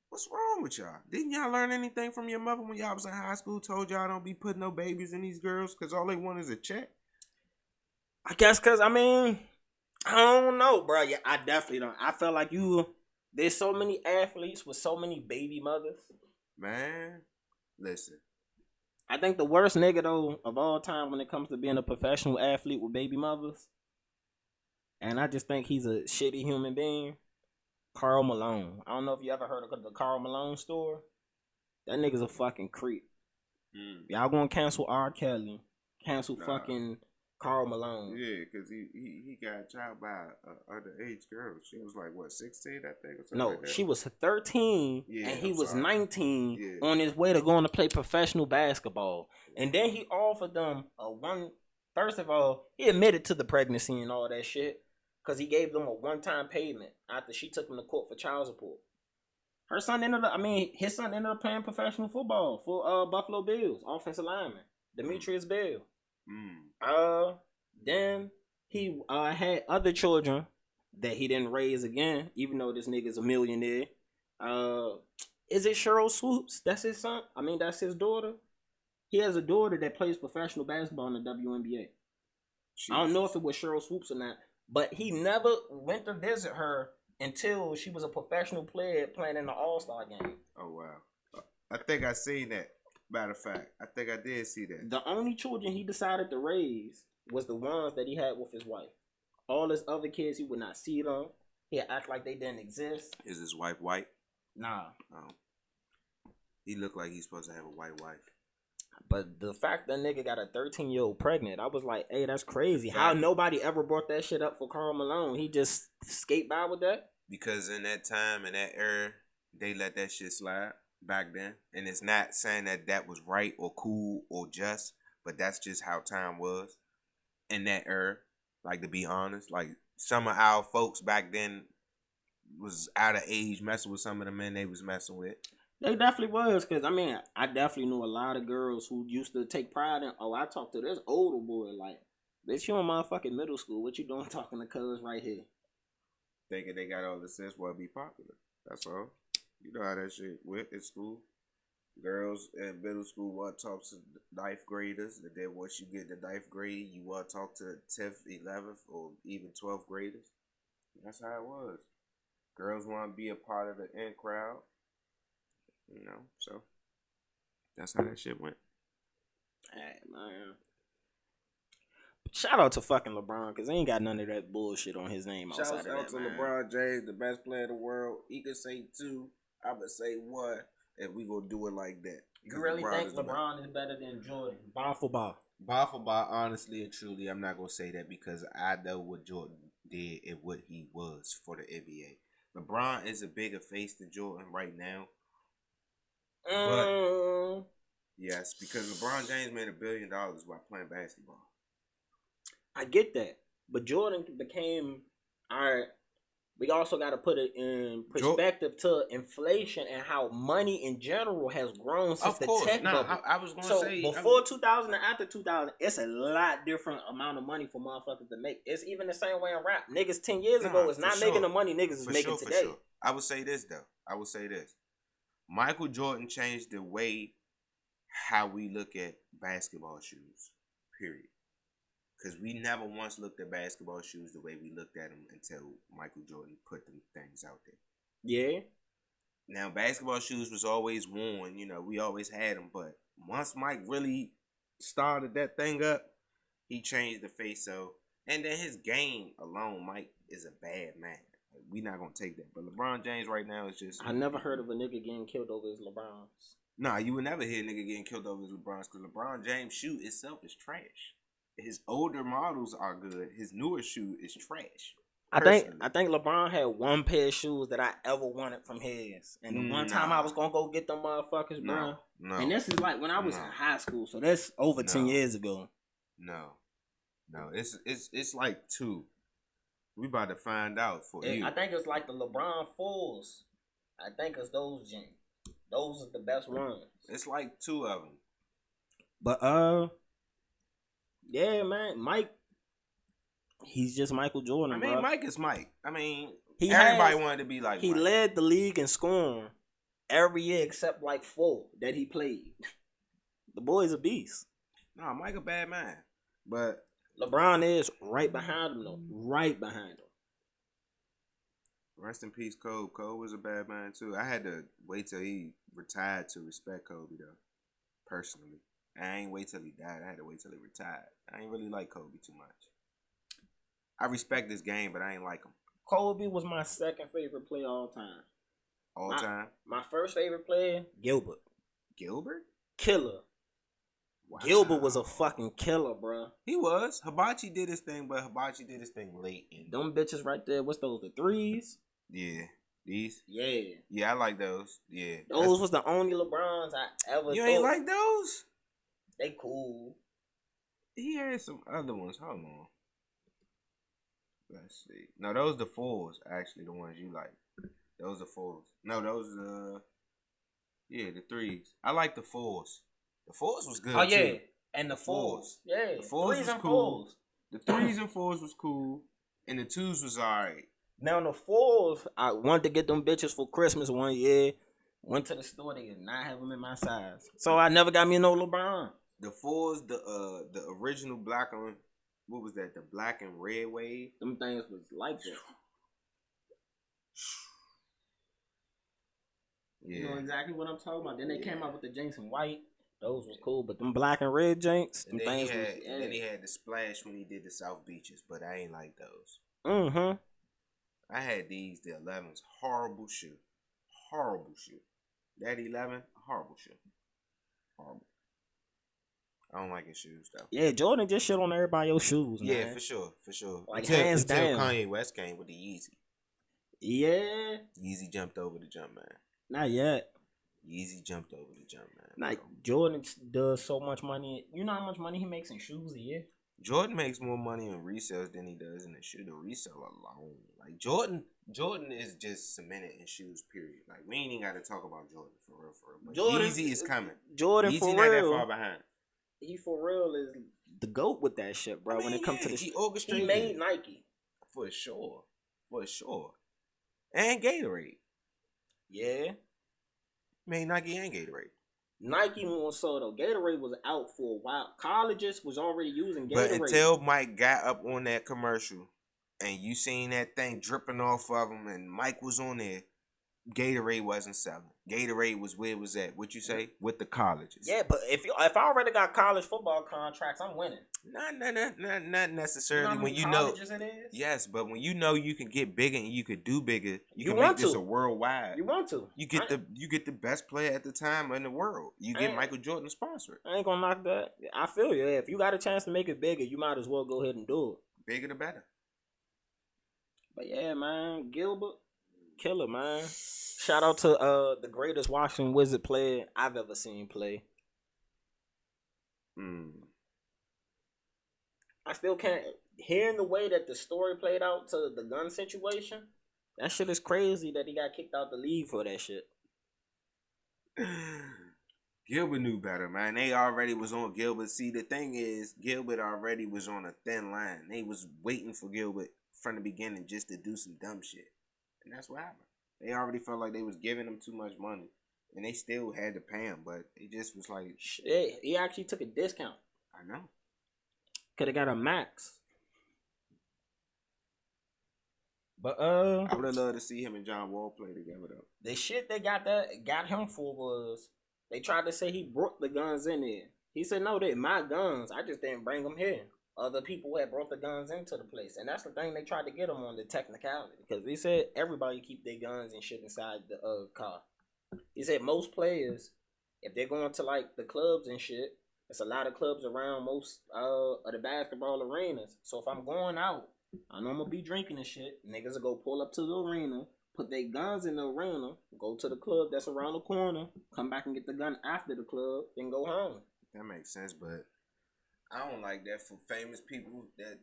What's wrong with y'all? Didn't y'all learn anything from your mother when y'all was in high school? Told y'all don't be putting no babies in these girls because all they want is a check? I guess because, I mean, I don't know, bro. Yeah, I definitely don't. I feel like there's so many athletes with so many baby mothers. Man, listen. I think the worst nigga, though, of all time when it comes to being a professional athlete with baby mothers, and I just think he's a shitty human being, Karl Malone. I don't know if you ever heard of the Karl Malone story. That nigga's a fucking creep. Y'all gonna cancel R. Kelly. Cancel fucking Karl Malone. Yeah, because he got child by an underage girl. She was like, what, 16, I think? Or something No, like that. she was 13 and he was 19 on his way to going to play professional basketball. And then he offered them first of all, he admitted to the pregnancy and all that shit because he gave them a one-time payment after she took him to court for child support. His son ended up playing professional football for Buffalo Bills, offensive lineman, Demetrius Bell. Then he had other children that he didn't raise again, even though this nigga's a millionaire. Is it Cheryl Swoops? That's his son? I mean, that's his daughter. He has a daughter that plays professional basketball in the WNBA. Jeez. I don't know if it was Cheryl Swoops or not, but he never went to visit her until she was a professional player playing in the All-Star game. Oh, wow. I think I seen that. Matter of fact, I think I did see that. The only children he decided to raise was the ones that he had with his wife. All his other kids, he would not see them. He'd act like they didn't exist. Is his wife white? Nah. Oh. He looked like he's supposed to have a white wife. But the fact that nigga got a 13-year-old pregnant, I was like, hey, that's crazy. How nobody ever brought that shit up for Karl Malone? He just skate by with that? Because in that time, in that era, they let that shit slide back then. And it's not saying that was right or cool or just, but that's just how time was in that era. Like, to be honest, like, some of our folks back then was out of age messing with some of the men they was messing with. They definitely was, because, I mean, I definitely knew a lot of girls who used to take pride in, I talked to this older boy, like, bitch, you in motherfucking middle school. What you doing talking to cuz right here? Thinking they got all the sense while be popular. That's all. You know how that shit went in school. Girls in middle school want to talk to ninth graders, and then once you get to ninth grade, you want to talk to 10th, 11th, or even 12th graders. That's how it was. Girls want to be a part of the in crowd. You know, so that's how that shit went. Hey, man. Shout out to fucking LeBron, because he ain't got none of that bullshit on his name outside of that, Shout out to LeBron James, the best player in the world. He could say 2, I would say 1, and we gonna do it like that. You really think LeBron is better than Jordan? Bar for bar. Bar for bar, honestly and truly, I'm not gonna say that because I know what Jordan did and what he was for the NBA. LeBron is a bigger face than Jordan right now. But yes, because LeBron James made $1 billion while playing basketball. I get that, but Jordan became we also got to put it in perspective to inflation and how money in general has grown since the tech bubble. I was gonna say before 2000 and after 2000, it's a lot different amount of money for motherfuckers to make. It's even the same way in rap. Niggas 10 years ago is not making the money niggas is making today. Sure. I would say this though. Michael Jordan changed the way how we look at basketball shoes. Period. Because we never once looked at basketball shoes the way we looked at them until Michael Jordan put them things out there. Yeah. Now, basketball shoes was always worn. You know, we always had them. But once Mike really started that thing up, he changed the face. So, and then his game alone, Mike is a bad man. We not going to take that. But LeBron James right now is just... I never heard of a nigga getting killed over his LeBrons. Nah, you would never hear a nigga getting killed over his LeBrons because LeBron James' shoe itself is trash. his older models are good. His newer shoe is trash. I think LeBron had one pair of shoes that I ever wanted from his, and the one time I was gonna go get them motherfuckers, bro. No. And this is like when I was in high school, so that's over 10 years ago. No, it's like 2. We about to find out for you. I think it's like the LeBron Fulls. I think it's those jeans. Those are the best ones. It's like 2 of them. But yeah, man, Mike. He's just Michael Jordan. I mean, bro. Mike is Mike. I mean, everybody wanted to be like he Mike. led the league in scoring every year except like 4 that he played. The boy's a beast. Nah, Mike a bad man. But LeBron is right behind him though. Right behind him. Rest in peace, Kobe. Kobe was a bad man too. I had to wait till he retired to respect Kobe though. Personally. I ain't wait till he died. I had to wait till he retired. I ain't really like Kobe too much. I respect this game, but I ain't like him. Kobe was my second favorite player all time. All time? My first favorite player, Gilbert. Gilbert? Killer. Wow. Gilbert was a fucking killer, bro. He was. Hibachi did his thing, but Hibachi did his thing late. Them bitches right there, what's those, the 3s? Yeah. These? Yeah. Yeah, I like those. Yeah. Those was the only LeBrons I ever You ain't like those? They cool. He had some other ones. Hold on. Let's see. No, those the 4s, actually, the ones you like. Those are 4s. No, those yeah, the 3s. I like the 4s. The 4s was good too. Yeah. And the 4s. Yeah. The 4s was cool. The 3s and 4s was cool. And the 2s was alright. Now the 4s, I wanted to get them bitches for Christmas one year. Went to the store, they did not have them in my size. So I never got me no LeBron. The 4s, the original black on, what was that? The black and red wave? Them things was like that. Yeah. You know exactly what I'm talking about. Then they came out with the Jinx in white. Those was cool, but them black and red Jinx, them things was. And then he had the splash when he did the South Beaches, but I ain't like those. Mm-hmm. I had these, the 11s, horrible shoe. Horrible shoe. That 11, horrible shoe. Horrible. I don't like his shoes though. Yeah, Jordan just shit on everybody else's shoes, man. Yeah, for sure. Like hands down. Kanye West came with the Yeezy. Yeah. Yeezy jumped over the jump, man. Not yet. Yeezy jumped over the jump, man. Like Jordan does so much money. You know how much money he makes in shoes a year? Jordan makes more money in resales than he does in the shoe. The resale alone, like Jordan is just cemented in shoes. Period. Like we ain't even got to talk about Jordan for real. But Jordan, Yeezy is coming. Jordan Yeezy for not real. that far behind. He for real is the GOAT with that shit, bro. When it comes to the he orchestrated. He made Nike for sure, and Gatorade. Yeah, made Nike and Gatorade. Nike more so though. Gatorade was out for a while. Colleges was already using Gatorade. But until Mike got up on that commercial and you seen that thing dripping off of him and Mike was on there, Gatorade wasn't selling. Gatorade was where it was at. What you say? With the colleges. Yeah, but if I already got college football contracts, I'm winning. Not necessarily. You know when you know, it is? Yes, but when you know you can get bigger and you could do bigger, you can want make this to. a worldwide. You want to. You get the best player at the time in the world. You get Michael Jordan to sponsor it. I ain't gonna knock that. I feel you. If you got a chance to make it bigger, you might as well go ahead and do it. Bigger the better. But yeah, man, Gilbert, killer, man. Shout out to the greatest Washington Wizard player I've ever seen play. I still can't. Hearing the way that the story played out to the gun situation, that shit is crazy that he got kicked out the league for that shit. Gilbert knew better, man. They already was on Gilbert. See, the thing is, Gilbert already was on a thin line. They was waiting for Gilbert from the beginning just to do some dumb shit. And that's what happened. They already felt like they was giving him too much money. And they still had to pay him, but it just was like... Shit, he actually took a discount. I know. Could have got a max. But I would have loved to see him and John Wall play together though. The shit they got him for was they tried to say he brought the guns in there. He said, no, they're my guns. I just didn't bring them here. Other people had brought the guns into the place. And that's the thing they tried to get him on, the technicality. Because they said everybody keep their guns and shit inside the car. He said most players, if they're going to like the clubs and shit, It's a lot of clubs around most of the basketball arenas. So if I'm going out, I know I'm gonna be drinking and shit. Niggas will go pull up to the arena, put their guns in the arena, go to the club that's around the corner, come back and get the gun after the club, then go home. That makes sense, but I don't like that for famous people, that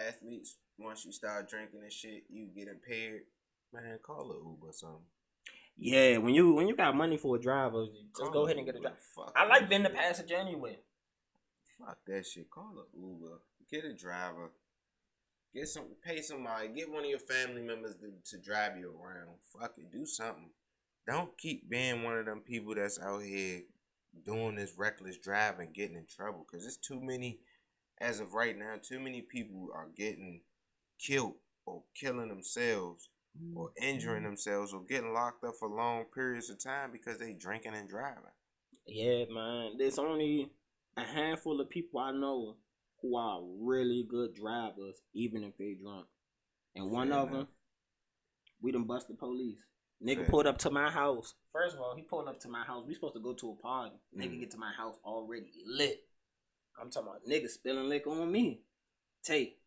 athletes. Once you start drinking and shit, you get impaired. Man, call an Uber or something. Yeah, when you got money for a driver, just go ahead and get a driver. I like being the passenger anyway. Fuck that shit. Call an Uber. Get a driver. Pay somebody. Get one of your family members to drive you around. Fuck it. Do something. Don't keep being one of them people that's out here doing this reckless driving, getting in trouble. Because it's too many, as of right now, too many people are getting killed or killing themselves or injuring themselves or getting locked up for long periods of time because they drinking and driving. Yeah, man. There's only a handful of people I know who are really good drivers, even if they drunk. And one of them, we done bust the police. Nigga pulled up to my house. First of all, he pulled up to my house. We supposed to go to a party. Nigga get to my house already lit. I'm talking about nigga spilling liquor on me. Take.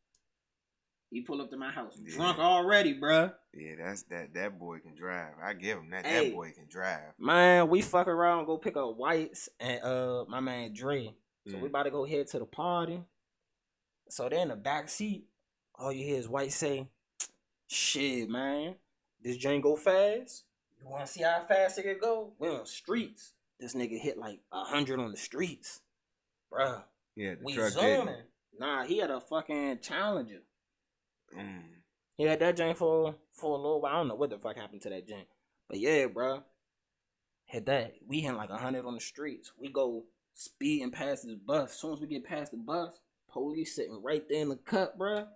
He pulled up to my house. Drunk already, bruh. Yeah, that's that boy can drive. I give him that. Hey, that boy can drive. Man, we fuck around, go pick up Whites and my man Dre. So we about to go head to the party. So they're in the back seat. All you hear is White say, shit, man. This joint go fast. You wanna see how fast it can go? We on streets. This nigga hit like 100 on the streets. Bruh. Yeah, we zooming. Nah, he had a fucking Challenger. He had that joint for a little while. I don't know what the fuck happened to that joint. But yeah, bro. Hit that. We hit like 100 on the streets. We go speeding past this bus. As soon as we get past the bus, police sitting right there in the cut, bro.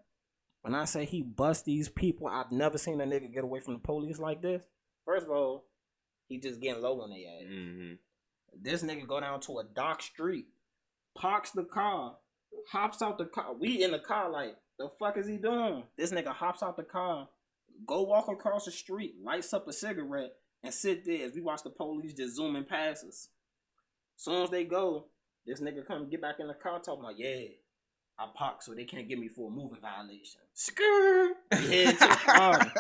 When I say he bust these people, I've never seen a nigga get away from the police like this. First of all, he just getting low on their ass. This nigga go down to a dark street, parks the car, hops out the car. We in the car like, the fuck is he doing? This nigga hops out the car, go walk across the street, lights up a cigarette, and sit there as we watch the police just zooming past us. Soon as they go, this nigga come get back in the car talking about, yeah, I parked so they can't get me for a moving violation. Skrrr! He head to the car.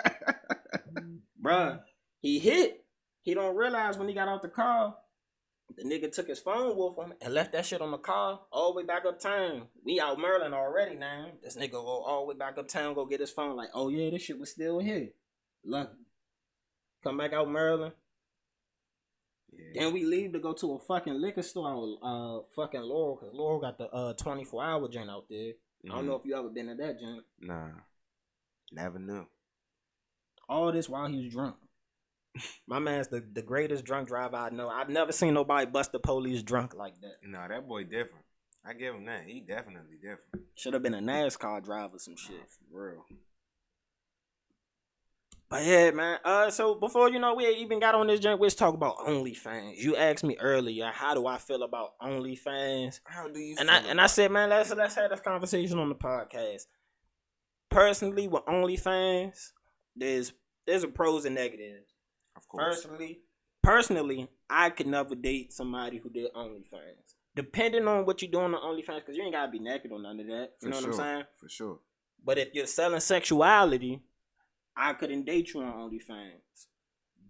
Bruh, he hit. He don't realize when he got out the car, the nigga took his phone with him and left that shit on the car all the way back uptown. We out Maryland already now. This nigga go all the way back uptown, go get his phone like, oh yeah, this shit was still here. Lucky. Come back out Maryland. Yeah. Then we leave to go to a fucking liquor store, fucking Laurel, because Laurel got the 24-hour joint out there. I don't know if you ever been to that joint. Nah. Never knew. All this while he was drunk. My man's the greatest drunk driver I know. I've never seen nobody bust the police drunk like that. Nah, that boy different. I give him that. He definitely different. Should have been a NASCAR driver, some shit. For real. But yeah, man. So before we even got on this joint, let's talk about OnlyFans. You asked me earlier, how do I feel about OnlyFans? How do you? And I said, man, let's have this conversation on the podcast. Personally, with OnlyFans, there's a pros and negatives. Of course. Personally, I could never date somebody who did OnlyFans. Depending on what you're doing on OnlyFans, because you ain't gotta be naked or none of that. You know what I'm saying? For sure. But if you're selling sexuality, I couldn't date you on OnlyFans.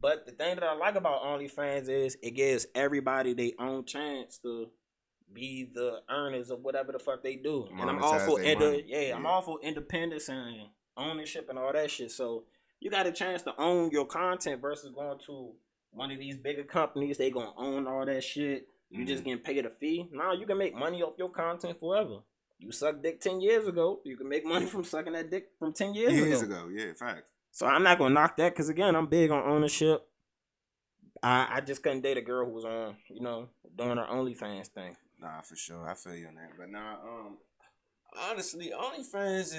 But the thing that I like about OnlyFans is it gives everybody their own chance to be the earners of whatever the fuck they do. And I'm all for I'm all for independence and ownership and all that shit. So you got a chance to own your content versus going to one of these bigger companies. They gonna own all that shit. You just getting paid a fee. Now you can make money off your content forever. You sucked dick 10 years ago. You can make money from sucking that dick from 10 years ago. Yeah, facts. So I'm not gonna knock that because again, I'm big on ownership. I just couldn't date a girl who was on, doing her OnlyFans thing. Nah, for sure. I feel you on that. But nah, honestly, OnlyFans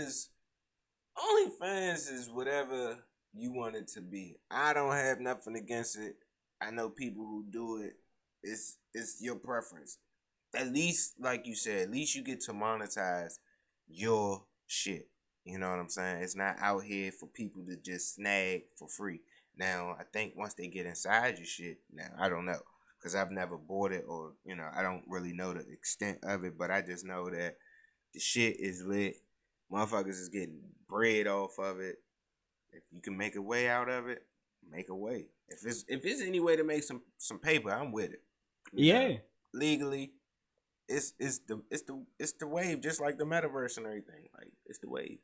is whatever you want it to be. I don't have nothing against it. I know people who do it. It's your preference. At least, like you said, at least you get to monetize your shit. You know what I'm saying? It's not out here for people to just snag for free. Now, I think once they get inside your shit, now, I don't know. because I've never bought it, or I don't really know the extent of it, but I just know that the shit is lit. Motherfuckers is getting bread off of it. If you can make a way out of it, make a way. If it's any way to make some paper, I'm with it. Legally, it's the wave, just like the metaverse and everything. Like, it's the wave.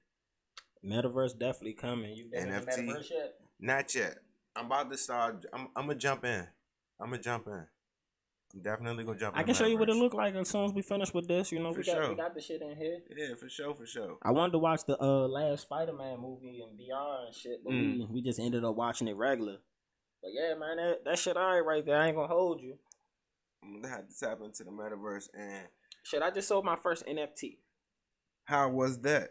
Metaverse definitely coming. You been in the metaverse yet? Not yet. I'm about to start. I'm gonna jump in. I'm definitely gonna jump in. I can show you what it look like as soon as we finish with this. We got the shit in here. Yeah, for sure. I wanted to watch the last Spider-Man movie in VR and shit, but we just ended up watching it regular. But yeah, man, that shit alright right there. I ain't gonna hold you. I'm gonna have to tap into the metaverse and shit. I just sold my first NFT. How was that?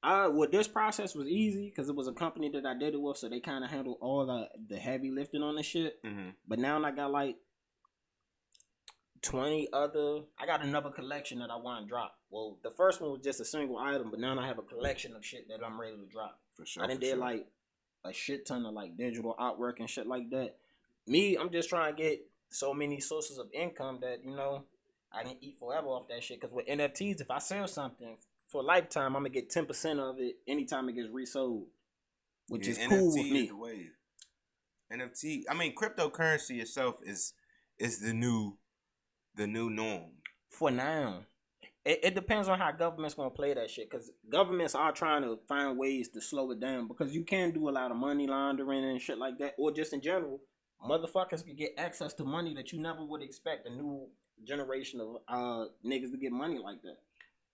Well, this process was easy because it was a company that I did it with, so they kind of handled all the heavy lifting on the shit. Mm-hmm. But now I got like 20 other. I got another collection that I want to drop. Well, the first one was just a single item, but now I have a collection of shit that I'm ready to drop. For sure. I did like a shit ton of like digital artwork and shit like that. I'm just trying to get so many sources of income that I didn't eat forever off that shit. Because with NFTs, if I sell something for a lifetime, I'm gonna get 10% of it anytime it gets resold, which is cool with me. Is the wave. NFT, I mean, cryptocurrency itself is the new norm for now. It depends on how government's gonna play that shit, because governments are trying to find ways to slow it down, because you can do a lot of money laundering and shit like that, or just in general, motherfuckers can get access to money that you never would expect a new generation of niggas to get money like that.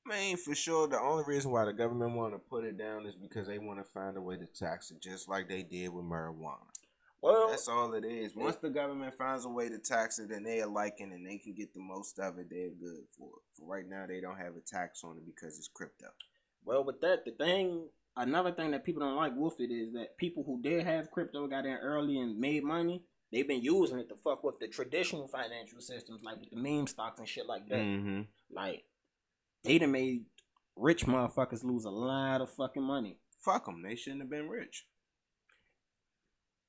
I mean, for sure, the only reason why the government want to put it down is because they want to find a way to tax it, just like they did with marijuana. Well, that's all it is. Once the government finds a way to tax it and they are liking and they can get the most of it, they're good for it. For right now, they don't have a tax on it because it's crypto. Well, with that, another thing that people don't like with it is that people who did have crypto, got in early and made money, they've been using it to fuck with the traditional financial systems, like with the meme stocks and shit like that. Mm-hmm. Like, they done made rich motherfuckers lose a lot of fucking money. Fuck them. They shouldn't have been rich.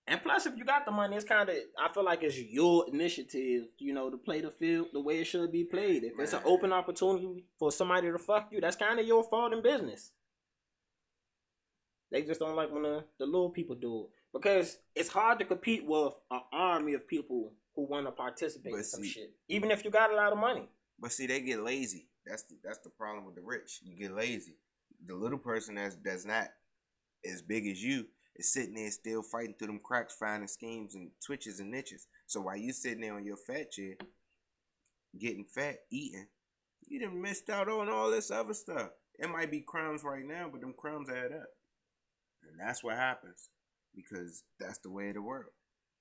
And plus, if you got the money, it's kind of, I feel like it's your initiative, to play the field the way it should be played. If it's an open opportunity for somebody to fuck you, that's kind of your fault in business. They just don't like when the little people do it. Because it's hard to compete with an army of people who want to participate in some shit. Even if you got a lot of money. But see, they get lazy. That's the problem with the rich. You get lazy. The little person that's not as big as you is sitting there still fighting through them cracks, finding schemes and twitches and niches. So while you sitting there on your fat chair, getting fat, eating, you done missed out on all this other stuff. It might be crumbs right now, but them crumbs add up. And that's what happens. Because that's the way of the world.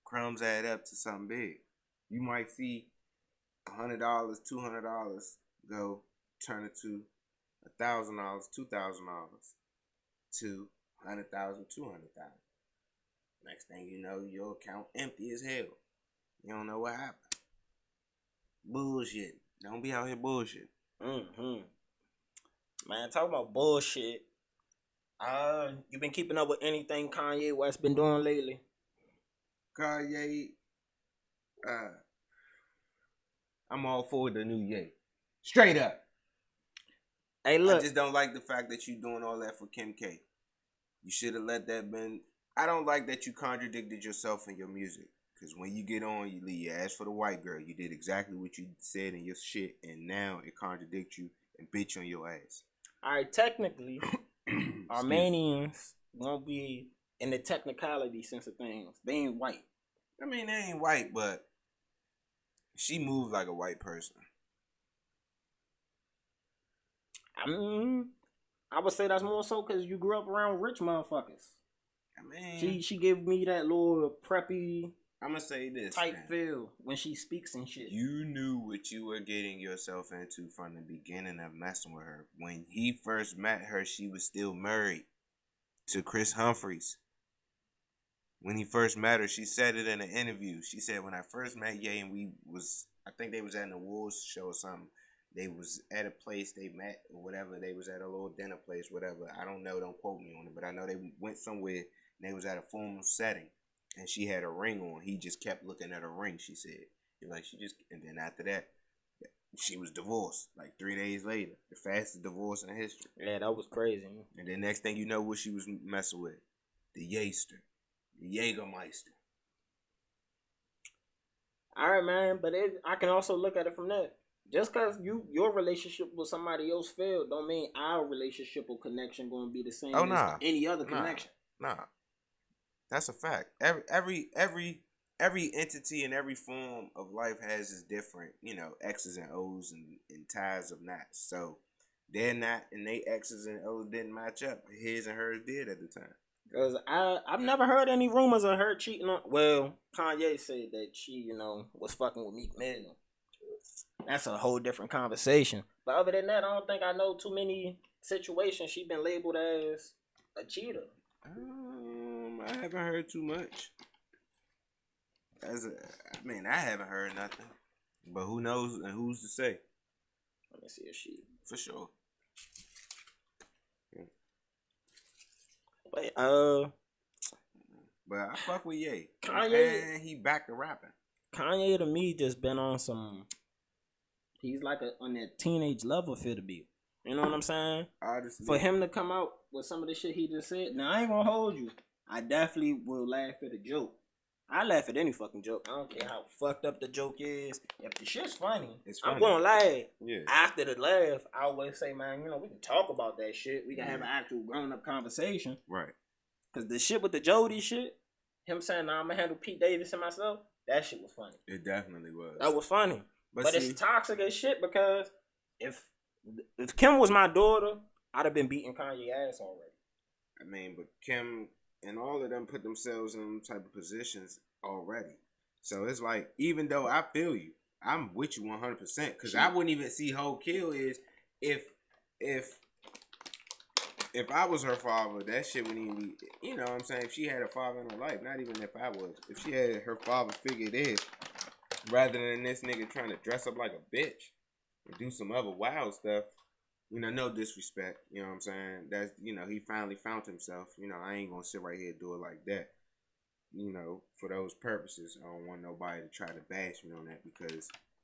Crumbs add up to something big. You might see $100, $200 go turn it to $1,000, $2,000 to $100,000, $200,000. Next thing you know, your account empty as hell. You don't know what happened. Bullshit. Don't be out here bullshit. Mm-hmm. Man, talking about bullshit. You been keeping up with anything Kanye West been doing lately? Kanye, I'm all for the new Ye. Straight up. Hey, look. I just don't like the fact that you doing all that for Kim K. You should have let that been. I don't like that you contradicted yourself in your music. Because when you get on, you leave your ass for the white girl. You did exactly what you said in your shit. And now it contradicts you and bitch on your ass. All right, technically, Armenians won't be in the technicality sense of things. They ain't white. I mean, they ain't white, but she moves like a white person. I would say that's more so because you grew up around rich motherfuckers. I mean, she gave me that little preppy. I'm gonna say this type feel when she speaks and shit. You knew what you were getting yourself into from the beginning of messing with her. When he first met her, she was still married to Chris Humphries. When he first met her, she said it in an interview. She said, when I first met Ye and I think they was at an awards show or something. They was at a place they met or whatever. They was at a little dinner place, whatever. I don't know. Don't quote me on it. But I know they went somewhere and they was at a formal setting. And she had a ring on. He just kept looking at her ring, she said. Like she just, and then after that, she was divorced. Like 3 days later, the fastest divorce in history. Yeah, that was crazy. And then next thing you know, what she was messing with, the Yaster, the Jägermeister. All right, man, but I can also look at it from that. Just because your relationship with somebody else failed, don't mean our relationship or connection going to be the same as any other connection. Nah, that's a fact. Every entity and every form of life has its different, X's and O's and ties of knots. So they're not, and they X's and O's didn't match up. His and hers did at the time. Because I've never heard any rumors of her cheating on. Well, Kanye said that she, was fucking with Meek Mill. That's a whole different conversation. But other than that, I don't think I know too many situations she been labeled as a cheater. I haven't heard too much. I haven't heard nothing. But who knows and who's to say? Let me see if she. For sure. Yeah. But I fuck with Ye. Kanye, and he back to rapping. Kanye to me just been on some. He's like on that teenage level for the beat. You know what I'm saying? Honestly. For him to come out with some of the shit he just said. Now I ain't gonna hold you. I definitely will laugh at a joke. I laugh at any fucking joke. I don't care how fucked up the joke is. If the shit's funny, I'm gonna laugh. Yeah. After the laugh, I always say, man, we can talk about that shit. We can have an actual grown-up conversation. Right. Because the shit with the Jody shit, him saying, nah, I'm gonna handle Pete Davis and myself, that shit was funny. It definitely was. That was funny. But see, it's toxic as shit because if Kim was my daughter, I'd have been beating Kanye ass already. But Kim and all of them put themselves in them type of positions already. So it's like, even though I feel you, I'm with you 100%. Because I wouldn't even see whole kill is if I was her father, that shit wouldn't even be, you know what I'm saying? If she had a father in her life, not even if I was. If she had her father figure this, rather than this nigga trying to dress up like a bitch and do some other wild stuff, no disrespect, you know what I'm saying? That's, he finally found himself. I ain't gonna sit right here and do it like that. For those purposes, I don't want nobody to try to bash me on that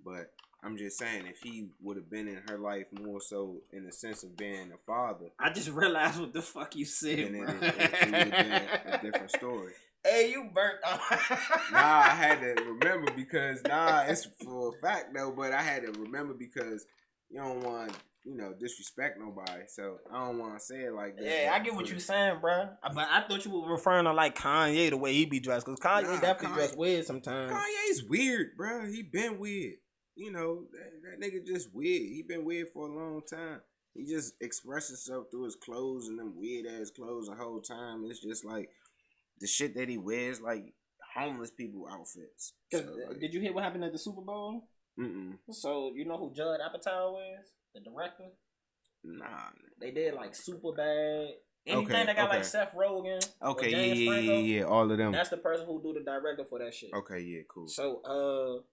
but I'm just saying, if he would have been in her life more so in the sense of being a father. I just realized what the fuck you said, then bro. it would have been a different story. Hey, you burnt up. I had to remember because, it's for a fact though, but I had to remember because you don't want, disrespect nobody. So I don't want to say it like that. Yeah, I get what you're saying, bro. But I thought you were referring to like Kanye, the way he be dressed. Because Kanye definitely dress weird sometimes. Kanye's weird, bro. He been weird. That nigga just weird. He been weird for a long time. He just expresses himself through his clothes and them weird ass clothes the whole time. It's just like the shit that he wears, like homeless people outfits. So, did you hear what happened at the Super Bowl? Mm-mm. So you know who Judd Apatow is? The director? Nah. They did like Superbad. Anything that got like Seth Rogen. Okay, James Franco, yeah, all of them. That's the person who do the director for that shit. Okay, yeah, cool. So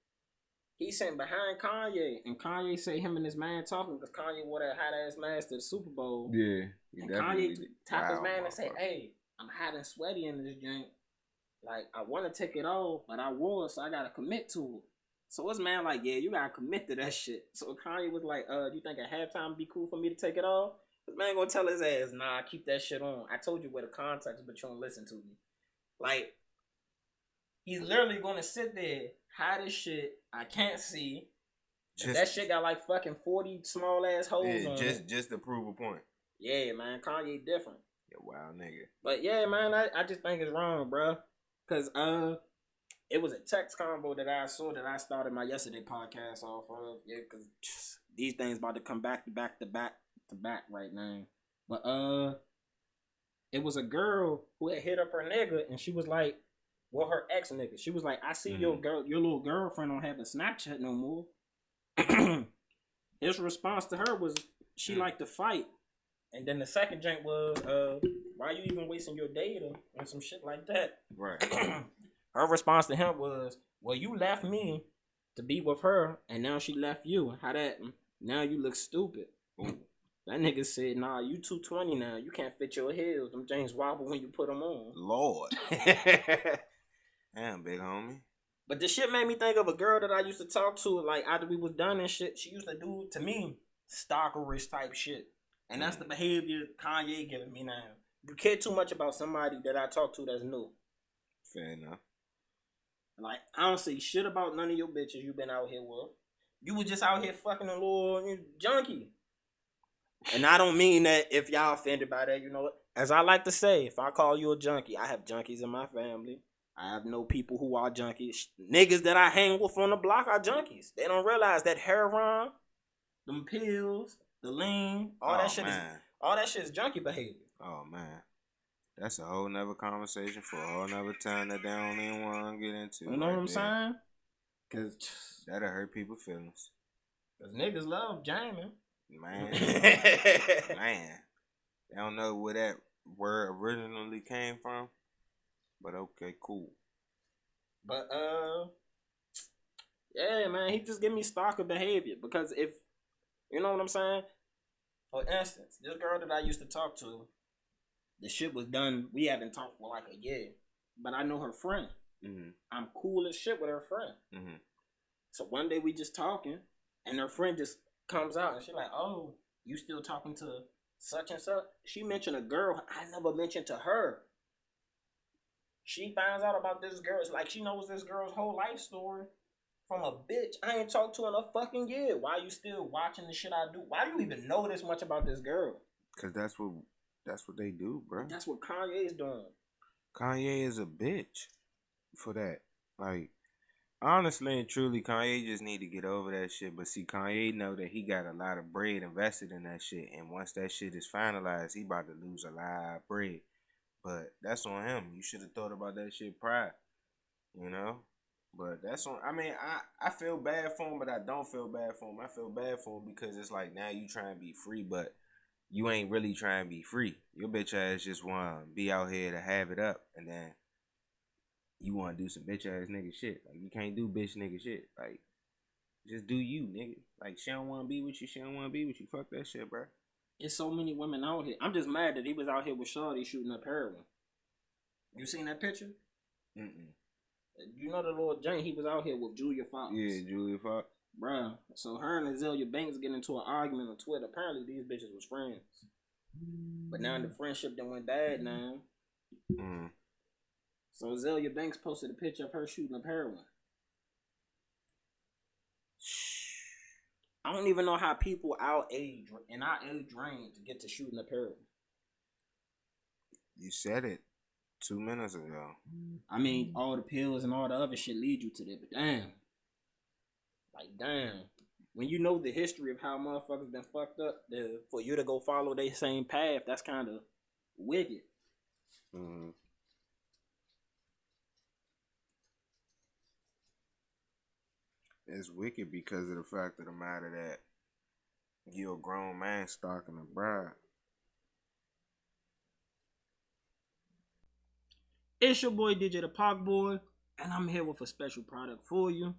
he sitting behind Kanye, and Kanye say him and his man talking because Kanye wore that hot ass mask to the Super Bowl. Yeah. And Kanye tapped his man and say, "Hey, I'm hot and sweaty in this joint. Like, I want to take it off, but I wore it, so I gotta commit to it." So his man like, "Yeah, you gotta commit to that shit." So Kanye was like, "You think at halftime would be cool for me to take it off?" His man gonna tell his ass, "Nah, keep that shit on. I told you where the context, but you don't listen to me." Like, he's literally gonna sit there, hide his shit. I can't see. That shit got like fucking 40 small ass holes on it. Just to prove a point. Yeah, man, Kanye different. Yeah, wild nigga. But yeah, man, I just think it's wrong, bro. Cause it was a text combo that I saw that I started my yesterday podcast off of. Yeah, cause these things about to come back to back right now. But it was a girl who had hit up her nigga, and she was like, well, her ex nigga. She was like, "I see your little girlfriend don't have a Snapchat no more." His response to her was, she liked to fight. And then the second drink was, why you even wasting your data and some shit like that? Right. Her response to him was, well, you left me to be with her, and now she left you. How that? Now you look stupid. Ooh. That nigga said, nah, you 220 now. You can't fit your heels. Them James wobble when you put them on. Lord. Damn, big homie. But the shit made me think of a girl that I used to talk to, like after we was done and shit. She used to do to me stalkerish type shit, and that's the behavior Kanye giving me now. You care too much about somebody that I talk to that's new. Fair enough. Like I don't say shit about none of your bitches you been out here with. You was just out here fucking a little junkie. And I don't mean that if y'all offended by that, you know what? As I like to say, if I call you a junkie, I have junkies in my family. I have no people who are junkies. Niggas that I hang with on the block are junkies. They don't realize that heroin, them pills, the lean, all that shit is junkie behavior. Oh man. That's a whole nother conversation for a whole nother time that they don't even want to get into. You know what I'm saying? Cause that'll hurt people's feelings. Cause niggas love jamming. Man. Man. I don't know where that word originally came from. But okay, cool. But yeah, man, he just give me stalker behavior. Because if you know what I'm saying? For instance, this girl that I used to talk to, the shit was done. We haven't talked for like a year. But I know her friend. Mm-hmm. I'm cool as shit with her friend. Mm-hmm. So one day we just talking, and her friend just comes out, and she's like, "Oh, you still talking to such and such?" She mentioned a girl I never mentioned to her. She finds out about this girl. It's like she knows this girl's whole life story from a bitch I ain't talked to in a fucking year. Why you still watching the shit I do? Why do you even know this much about this girl? Cause that's what they do, bro. That's what Kanye is doing. Kanye is a bitch for that. Like, honestly and truly, Kanye just need to get over that shit. But see, Kanye know that he got a lot of bread invested in that shit. And once that shit is finalized, he about to lose a lot of bread. But that's on him. You should have thought about that shit prior. You know? But that's on... I mean, I feel bad for him, but I don't feel bad for him. I feel bad for him because it's like, now you trying to be free, but you ain't really trying to be free. Your bitch ass just want to be out here to have it up. And then you want to do some bitch ass nigga shit. Like, you can't do bitch nigga shit. Like, just do you, nigga. Like, she don't want to be with you. She don't want to be with you. Fuck that shit, bro. There's so many women out here. I'm just mad that he was out here with Shawty shooting up heroin. You seen that picture? Mm-mm. You know the little Jane, he was out here with Julia Fox. Yeah, Julia Fox. Bruh. So her and Azealia Banks get into an argument on Twitter. Apparently these bitches was friends. But now the friendship done went bad now. Mm. So Azealia Banks posted a picture of her shooting up heroin. I don't even know how people our age range get to shooting up heroin. You said it 2 minutes ago. I mean, all the pills and all the other shit lead you to that, but damn. Like, damn. When you know the history of how motherfuckers been fucked up, for you to go follow their same path, that's kind of wicked. Mm-hmm. It's wicked because of the fact of the matter that you're a grown man stalking a bride. It's your boy DJTheParkBoy, and I'm here with a special product for you.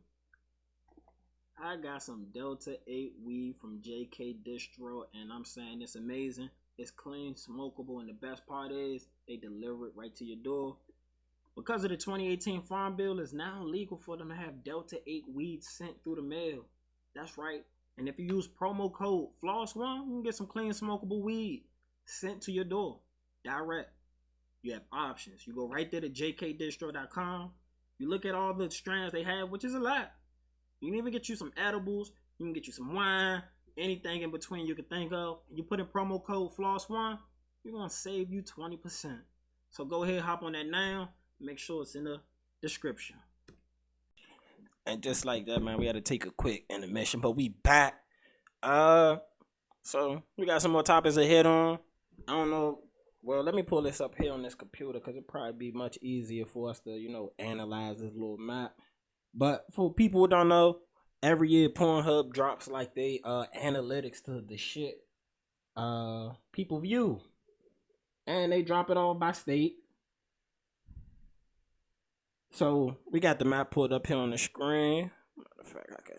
I got some Delta 8 weed from JK Distro, and I'm saying it's amazing. It's clean, smokable, and the best part is they deliver it right to your door. Because of the 2018 Farm Bill, it's now legal for them to have Delta 8 weed sent through the mail. That's right. And if you use promo code FLOSS1, you can get some clean, smokable weed sent to your door. Direct. You have options. You go right there to jkdistro.com. You look at all the strands they have, which is a lot. You can even get you some edibles. You can get you some wine. Anything in between you can think of. You put in promo code FLOSS1, you're going to save you 20%. So go ahead, hop on that now. Make sure it's in the description. And just like that, man, we had to take a quick intermission, but we back. So we got some more topics to hit on. I don't know. Well, let me pull this up here on this computer because it'd probably be much easier for us to, analyze this little map. But for people who don't know, every year Pornhub drops like they analytics to the shit people view. And they drop it all by state. So we got the map pulled up here on the screen. Matter of fact, I can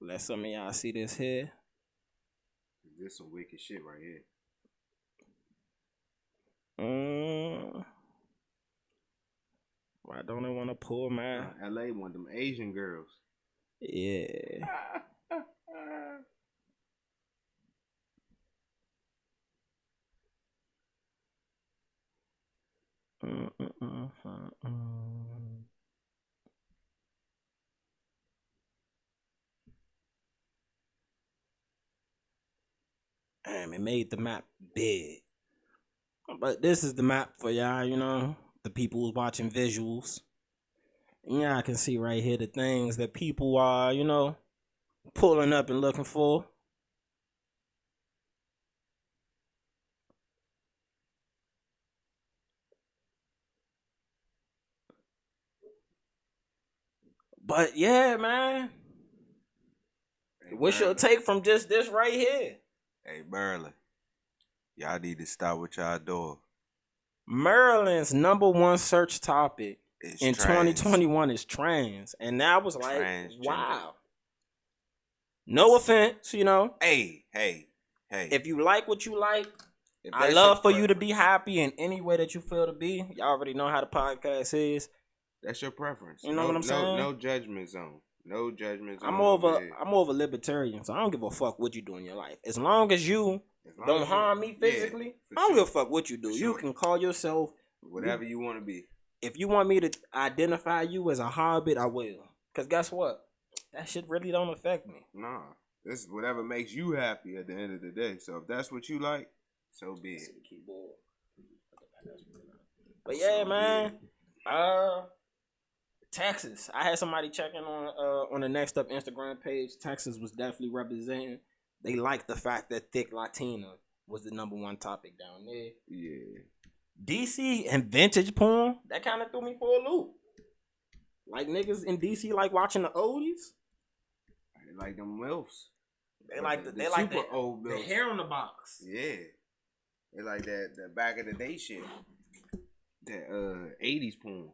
let some of y'all see this here. This some wicked shit right here. Why don't it want to pull my L.A. one of them Asian girls. yeah. Damn, it made the map big. But this is the map for y'all, you know, the people who's watching visuals. Yeah, I can see right here the things that people are, you know, pulling up and looking for. But yeah, man. Hey, What's your take from just this right here? Hey, Maryland. Y'all need to stop what y'all doing. Maryland's #1 search topic in trans. 2021 is trans. And that was like, Transgender. wow. No offense, you know. Hey. If you like what you like, If I that's love your for you to be preference, happy in any way that you feel to be. Y'all already know how the podcast is. That's your preference. You know what I'm saying? No judgment zone. No judgment zone. I'm more of a libertarian, so I don't give a fuck what you do in your life. As long as you don't harm me physically, I don't give a fuck what you do. You can call yourself whatever you want to be. If you want me to identify you as a hobbit, I will. Cause guess what? That shit really don't affect me. Nah. This is whatever makes you happy at the end of the day. So if that's what you like, so be it. But yeah, man. Texas. I had somebody checking on the Next Up Instagram page. Texas was definitely representing. They liked the fact that thick Latina was the #1 topic down there. Yeah. DC and vintage porn, that kind of threw me for a loop. Like niggas in DC like watching the oldies. They like them milfs. They like the super old milfs. The hair on the box. Yeah. They like that back of the day shit. That 80s porn.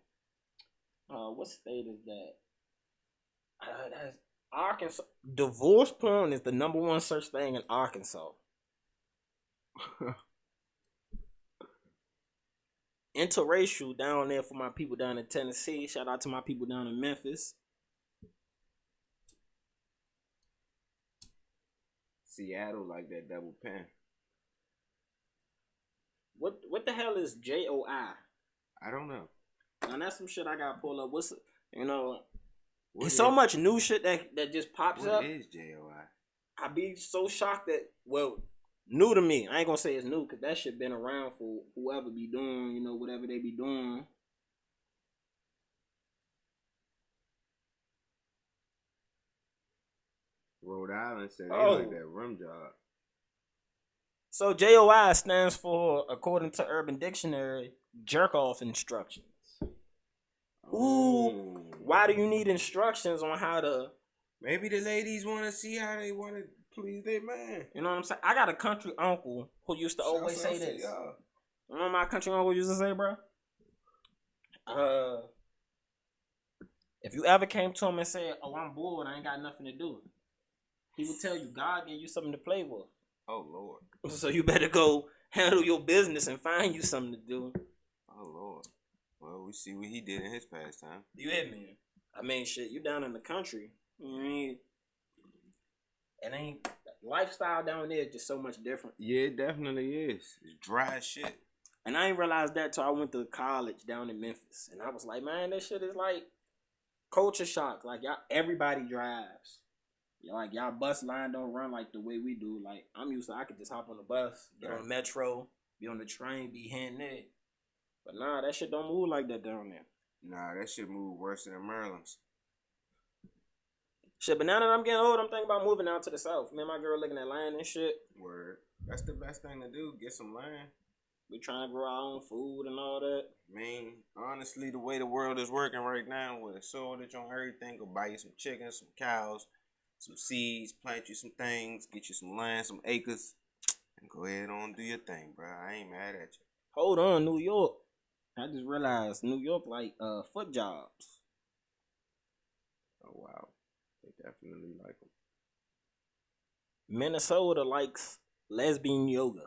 What state is that? That's Arkansas. Divorce porn is the #1 search thing in Arkansas. Interracial down there for my people down in Tennessee. Shout out to my people down in Memphis. Seattle like that double pen. What the hell is JOI? I don't know. Now that's some shit I gotta pull up. It's so much new shit that just pops up. What is JOI? I be so shocked that, new to me. I ain't gonna say it's new because that shit been around for whoever be doing, you know, whatever they be doing. Rhode Island said they like that rim job. So JOI stands for, according to Urban Dictionary, jerk off instructions. Ooh, why do you need instructions on how to? Maybe the ladies want to see how they want to please their man. You know what I'm saying? I got a country uncle who used to always say this. You know what my country uncle used to say, bro? If you ever came to him and said, "Oh, I'm bored, I ain't got nothing to do," he would tell you God gave you something to play with. Oh Lord! So you better go handle your business and find you something to do. Oh Lord! Well, we see what he did in his pastime. You hear me? I mean, shit, you down in the country. You know what I mean? It ain't lifestyle down there is just so much different. Yeah, it definitely is. It's dry as shit. And I ain't realized that till I went to college down in Memphis, and I was like, man, this shit is like culture shock. Like y'all, everybody drives. Like y'all bus line don't run like the way we do. Like I'm used to, I could just hop on the bus, get on the metro, be on the train, be here and there. But nah, that shit don't move like that down there. Nah, that shit move worse than Maryland's. Shit, but now that I'm getting old, I'm thinking about moving out to the south. Me and my girl looking at land and shit. Word. That's the best thing to do. Get some land. We trying to grow our own food and all that. Man, honestly, the way the world is working right now with a shortage on everything, go buy you some chickens, some cows, some seeds, plant you some things, get you some land, some acres, and go ahead on and do your thing, bro. I ain't mad at you. Hold on, New York. I just realized New York like foot jobs. Oh, wow. They definitely like them. Minnesota likes lesbian yoga.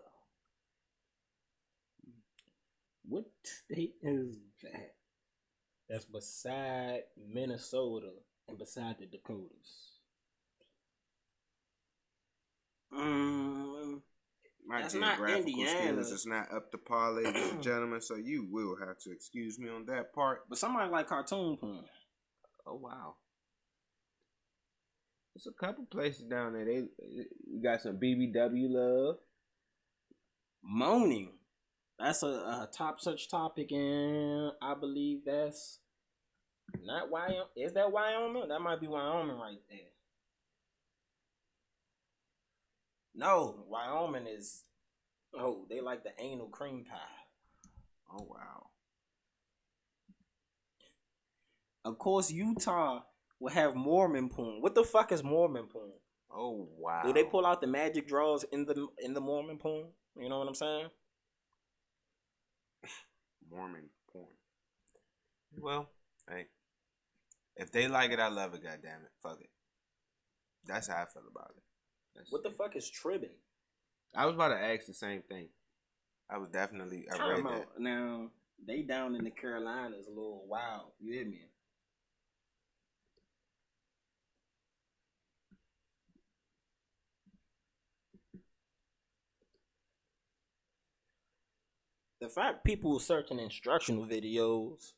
What state is that? That's beside Minnesota and beside the Dakotas. My That's not geographical Indiana. skills is not up to par, ladies and gentlemen, so you will have to excuse me on that part. But somebody like cartoon porn. Oh wow. There's a couple places down there. You got some BBW love. Moaning. That's a top search topic, and I believe that's not Wyoming. Is that Wyoming? That might be Wyoming right there. No, Wyoming is. Oh, they like the anal cream pie. Oh wow. Of course, Utah will have Mormon porn. What the fuck is Mormon porn? Oh wow. Do they pull out the magic draws in the Mormon porn? You know what I'm saying? Mormon porn. Well, hey, if they like it, I love it. Goddamn it, fuck it. That's how I feel about it. What the fuck is tribbing? I was about to ask the same thing. I read that. Now they down in the Carolinas a little wild. You hear me? The fact people searching instructional videos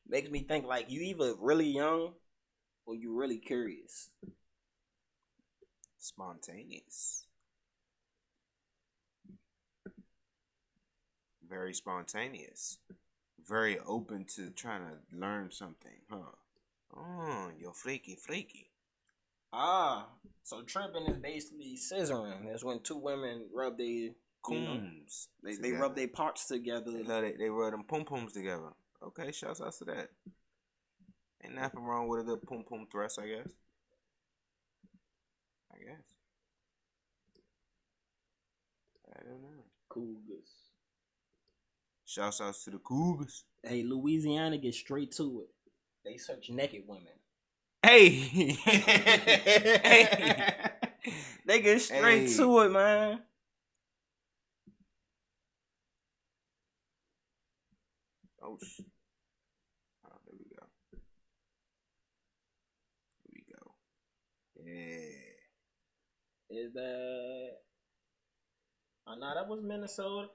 makes me think like you either really young or you really curious. Spontaneous. Very spontaneous. Very open to trying to learn something, huh? Oh, you're freaky. So tripping is basically scissoring. That's when two women rub their Cooms. They rub their parts together. They rub them pum pums together. Okay, shouts out to that. Ain't nothing wrong with a good pum pum thrust, I guess. I don't know. Cougars. Shouts outs to the Cougars. Hey, Louisiana gets straight to it. They search naked women. Hey. Hey. They get straight to it, man. Oh, there we go. Yeah. Is that... Oh, no, that was Minnesota.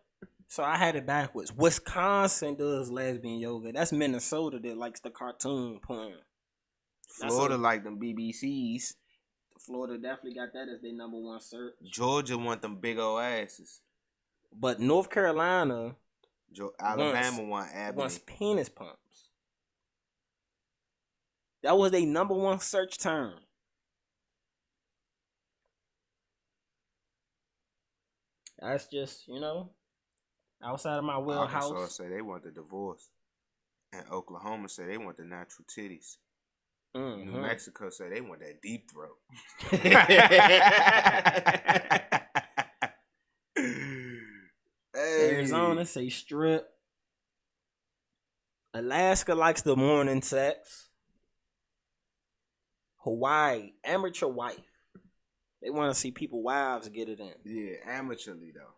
So I had it backwards. Wisconsin does lesbian yoga. That's Minnesota that likes the cartoon porn. Florida like them BBCs. Florida definitely got that as their number one search. Georgia want them big old asses. But North Carolina... Alabama wants penis pumps. That was their number one search term. That's just, outside of my wheelhouse. Arkansas say they want the divorce. And Oklahoma say they want the natural titties. Mm-hmm. New Mexico say they want that deep throat. Hey. Arizona say strip. Alaska likes the morning sex. Hawaii, amateur wife. They want to see people wives get it in. Yeah, amateurly though.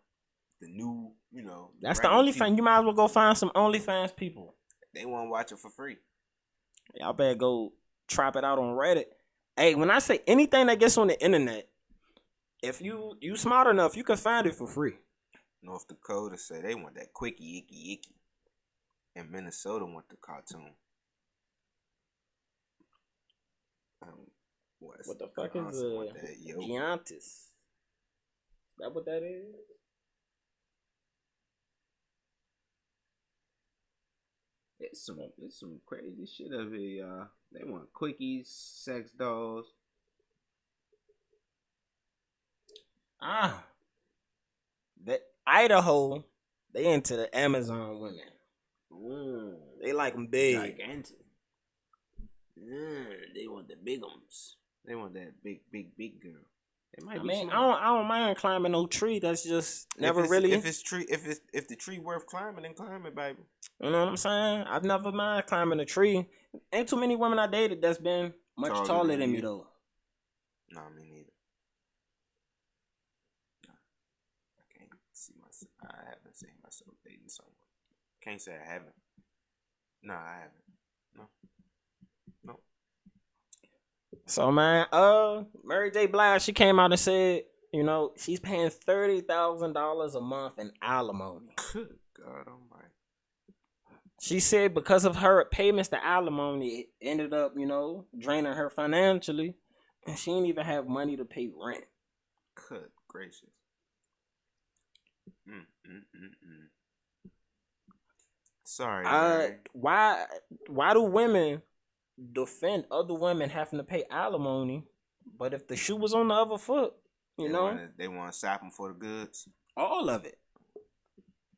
The new, That's the OnlyFans. You might as well go find some OnlyFans people. They want to watch it for free. Y'all better go trap it out on Reddit. Hey, when I say anything that gets on the internet, if you smart enough, you can find it for free. North Dakota say they want that quickie, icky. And Minnesota want the cartoon. What the fuck is Giantis? Is that what that is? It's some crazy shit over here, y'all. They want quickies, sex dolls. That Idaho, they into the Amazon women. They like them big. Gigantic. They want the big ones. They want that big girl. I don't mind climbing no tree. That's just never really. If the tree worth climbing, then climb it, baby. You know what I'm saying? I've never mind climbing a tree. Ain't too many women I dated that's been much taller than me though. No, me neither. No, I can't see myself. I haven't seen myself dating someone. Can't say I haven't. No, I haven't. No. So man, Mary J. Blige, she came out and said, you know, she's paying $30,000 a month in alimony. Good God Almighty. She said because of her payments to alimony, it ended up, you know, draining her financially, and she didn't even have money to pay rent. Good gracious. Sorry. Mary. Why do women defend other women having to pay alimony, but if the shoe was on the other foot, they want to sap them for the goods, all of it,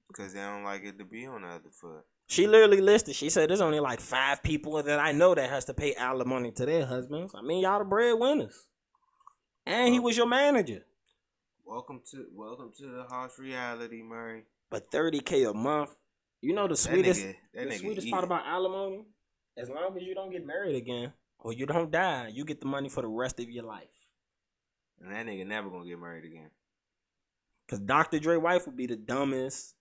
because they don't like it to be on the other foot. She literally listed. She said there's only like 5 people that I know that has to pay alimony to their husbands. I mean, y'all the breadwinners, and he was your manager. Welcome to the harsh reality, Murray. But $30K a month, you know the sweetest part about alimony. As long as you don't get married again or you don't die, you get the money for the rest of your life. And that nigga never gonna get married again. Cause Dr. Dre wife would be the dumbest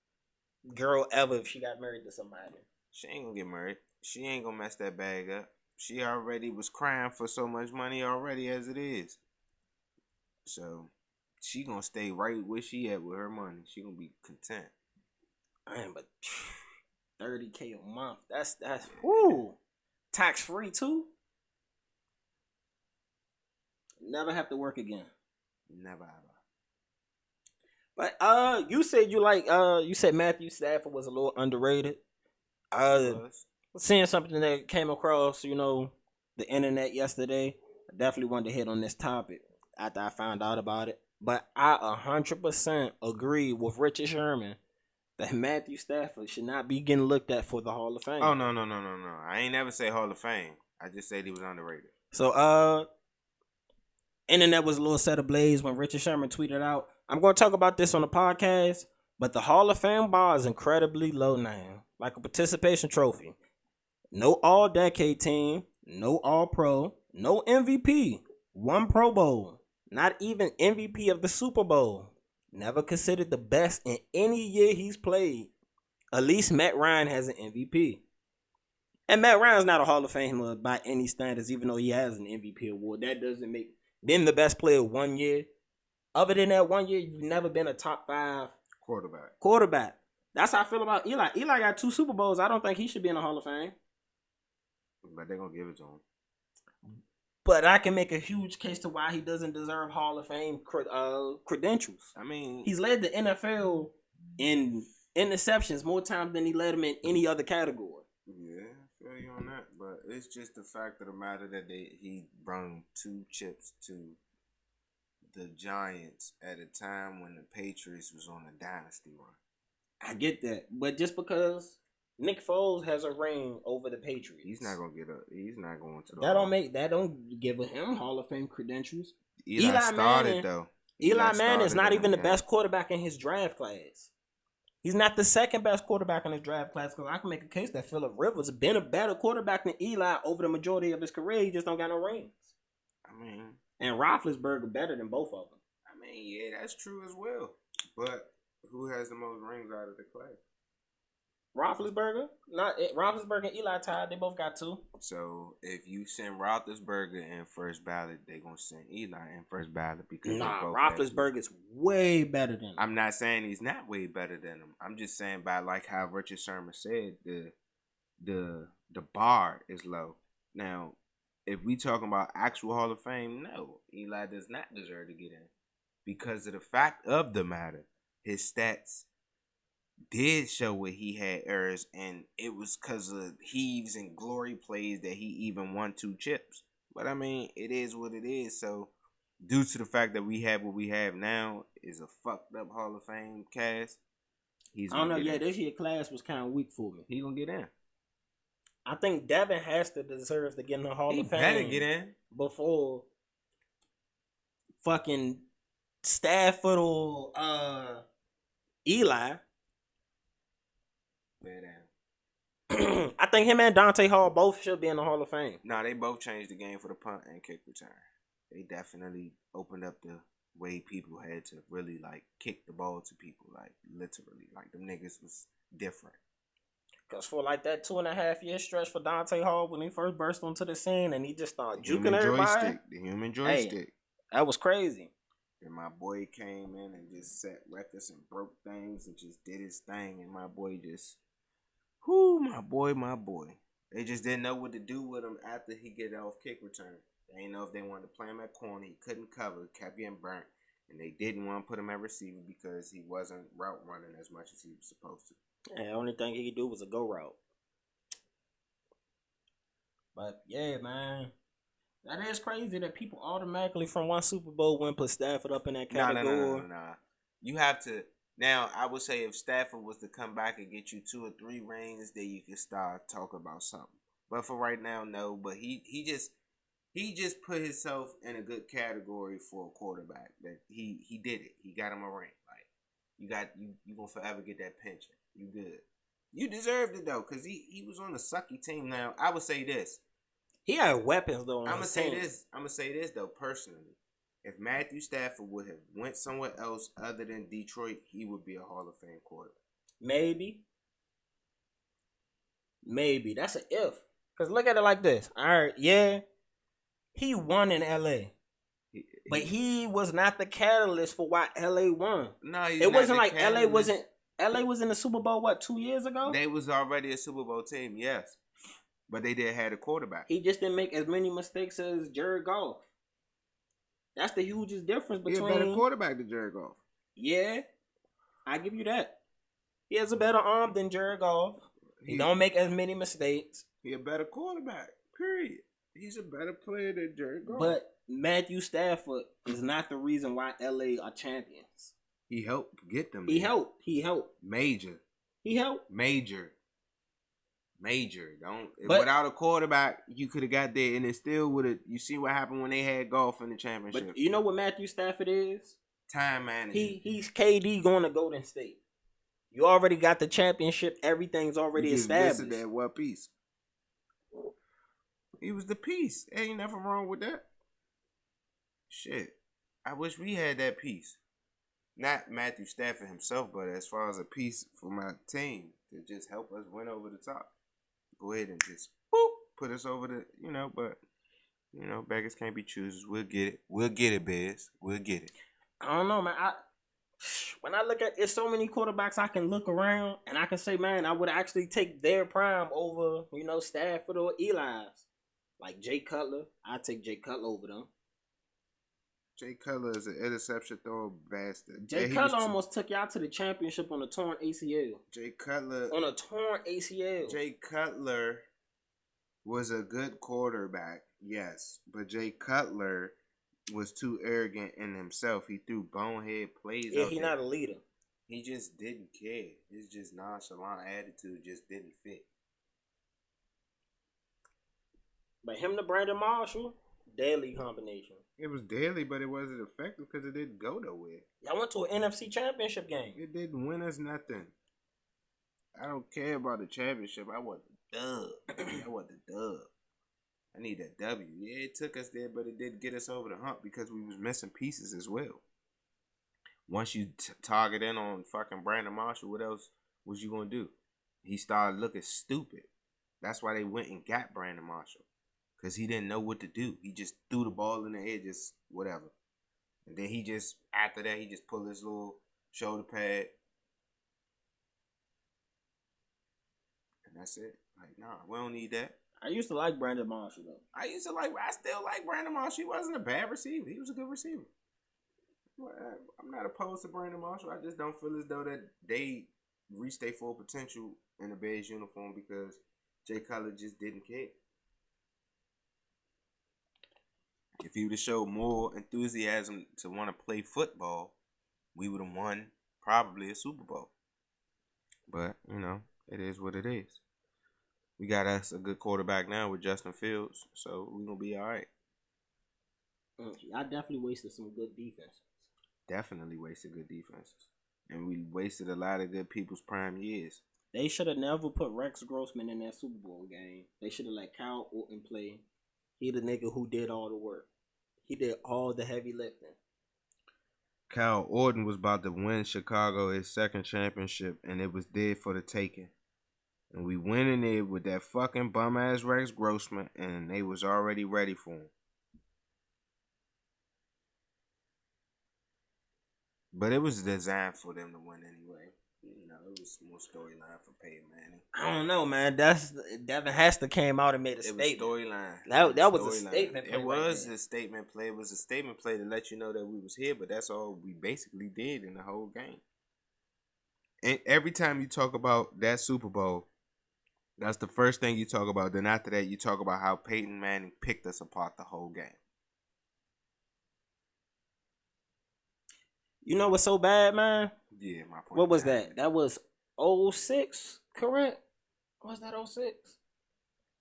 girl ever if she got married to somebody. She ain't gonna get married. She ain't gonna mess that bag up. She already was crying for so much money already as it is. So she gonna stay right where she at with her money. She gonna be content. Man, but $30K a month. That's whoo. Tax free too. Never have to work again. Never ever. But you said you said Matthew Stafford was a little underrated. Seeing something that came across, you know, the internet yesterday. I definitely wanted to hit on this topic after I found out about it. But I 100% agree with Richard Sherman that Matthew Stafford should not be getting looked at for the Hall of Fame. Oh, no. I ain't never say Hall of Fame. I just said he was underrated. So, internet was a little set ablaze when Richard Sherman tweeted out, I'm going to talk about this on the podcast, but the Hall of Fame bar is incredibly low now. Like a participation trophy. No all-decade team, no all-pro, no MVP, 1 Pro Bowl, not even MVP of the Super Bowl. Never considered the best in any year he's played. At least Matt Ryan has an MVP. And Matt Ryan's not a Hall of Famer by any standards, even though he has an MVP award. That doesn't make him the best player 1 year. Other than that 1 year, you've never been a top 5 quarterback. That's how I feel about Eli. Eli got 2 Super Bowls. I don't think he should be in the Hall of Fame. But they're going to give it to him. But I can make a huge case to why he doesn't deserve Hall of Fame credentials. I mean, he's led the NFL in interceptions more times than he led them in any other category. Yeah, I feel you on that. But it's just the fact of the matter that he brought 2 chips to the Giants at a time when the Patriots was on a dynasty run. I get that. But just because Nick Foles has a ring over the Patriots, he's not gonna get up. He's not going to the that don't give him Hall of Fame credentials. Eli started though. Eli Manning is not even the best quarterback in his draft class. He's not the second best quarterback in his draft class, because I can make a case that Phillip Rivers has been a better quarterback than Eli over the majority of his career. He just don't got no rings. I mean, and Roethlisberger better than both of them. I mean, yeah, that's true as well. But who has the most rings out of the class? Roethlisberger, Roethlisberger and Eli tied. They both got 2. So if you send Roethlisberger in first ballot, they gonna send Eli in first ballot because Roethlisberger is way better than him. I'm not saying he's not way better than him. I'm just saying by like how Richard Sherman said, the bar is low. Now, if we talking about actual Hall of Fame, no, Eli does not deserve to get in because of the fact of the matter, his stats did show where he had errors, and it was because of heaves and glory plays that he even won 2 chips. But I mean, it is what it is. So, due to the fact that we have what we have now, is a fucked up Hall of Fame cast. I don't know. Yeah, this year class was kind of weak for me. He gonna get in. I think Devin has to deserve to get in the Hall of Fame. He better get in before fucking Stafford or Eli. I think him and Dante Hall both should be in the Hall of Fame. No, they both changed the game for the punt and kick return. They definitely opened up the way people had to really like kick the ball to people, like literally. Like them niggas was different. Because for like that 2.5 year stretch for Dante Hall when he first burst onto the scene and he just started juking everybody. The human joystick. Hey, that was crazy. And my boy came in and just set records and broke things and just did his thing. And my boy just, my boy. They just didn't know what to do with him after he get off kick return. They didn't know if they wanted to play him at corner. He couldn't cover, kept getting burnt. And they didn't want to put him at receiver because he wasn't route running as much as he was supposed to. And the only thing he could do was a go route. But yeah, man. That is crazy that people automatically from one Super Bowl win put Stafford up in that category. No. You have to. Now, I would say if Stafford was to come back and get you 2 or 3 rings, then you can start talking about something. But for right now, no. But he just put himself in a good category for a quarterback. That he did it. He got him a ring. Like you gonna forever get that pension. You good. You deserved it though, cause he was on a sucky team. Now I would say this. He had weapons though. I'm gonna say this though personally. If Matthew Stafford would have went somewhere else other than Detroit, he would be a Hall of Fame quarterback. Maybe. That's an if. Cause look at it like this. All right, yeah. He won in L.A. But he was not the catalyst for why L.A. won. No, it wasn't like catalyst. L.A. was in the Super Bowl, 2 years ago? They was already a Super Bowl team, yes. But they did have a quarterback. He just didn't make as many mistakes as Jared Goff. That's the hugest difference between... He's a better quarterback than Jared Goff. Yeah, I give you that. He has a better arm than Jared Goff. He don't make as many mistakes. He a better quarterback, period. He's a better player than Jared Goff. But Matthew Stafford is not the reason why LA are champions. He helped get them. He helped. Major. He helped. Major. Without a quarterback, you could have got there, and it still would have. You see what happened when they had golf in the championship. But you know what Matthew Stafford is? Time management. He's KD going to Golden State. You already got the championship. Everything's already established. Listed that one piece. He was the piece. Ain't nothing wrong with that. Shit. I wish we had that piece. Not Matthew Stafford himself, but as far as a piece for my team to just help us win over the top. Go ahead and just put us over the, but, beggars can't be choosers. We'll get it, Biz. We'll get it. I don't know, man. When I look at it's so many quarterbacks I can look around and I can say, man, I would actually take their prime over, Stafford or Eli's. Like Jay Cutler. I'd take Jay Cutler over them. Jay Cutler is an interception throwing bastard. Jay Cutler almost took y'all to the championship on a torn ACL. Jay Cutler was a good quarterback, yes. But Jay Cutler was too arrogant in himself. He threw bonehead plays. Yeah, he's not a leader. He just didn't care. His just nonchalant attitude just didn't fit. But him to Brandon Marshall, deadly combination. It was deadly, but it wasn't effective because it didn't go nowhere. Y'all went to an NFC championship game. It didn't win us nothing. I don't care about the championship. I want the dub. I need that W. Yeah, it took us there, but it did get us over the hump because we was missing pieces as well. Once you target in on fucking Brandon Marshall, what else was you going to do? He started looking stupid. That's why they went and got Brandon Marshall. Because he didn't know what to do. He just threw the ball in the air, just whatever. And then after that, he just pulled his little shoulder pad. And that's it. Like, nah, we don't need that. I used to like Brandon Marshall, though. I still like Brandon Marshall. He wasn't a bad receiver. He was a good receiver. I'm not opposed to Brandon Marshall. I just don't feel as though that they reached their full potential in the Bears uniform because Jay Cutler just didn't care. If he would have showed more enthusiasm to want to play football, we would have won probably a Super Bowl. But, it is what it is. We got us a good quarterback now with Justin Fields, so we're going to be all right. I definitely wasted some good defenses. Definitely wasted good defenses. And we wasted a lot of good people's prime years. They should have never put Rex Grossman in that Super Bowl game. They should have let Kyle Orton play. He the nigga who did all the work. He did all the heavy lifting. Kyle Orton was about to win Chicago his second championship, and it was there for the taking. And we went in there with that fucking bum-ass Rex Grossman, and they was already ready for him. But it was designed for them to win anyway. You know, it was more storyline for Peyton Manning. I don't know, man. Devin Hester came out and made a statement. It was storyline. That was a statement play. It was a statement play. It was a statement play to let you know that we was here, but that's all we basically did in the whole game. And every time you talk about that Super Bowl, that's the first thing you talk about. Then after that, you talk about how Peyton Manning picked us apart the whole game. You know what's so bad, man? Yeah, my point. What was that? That was 06, correct? Was that 06?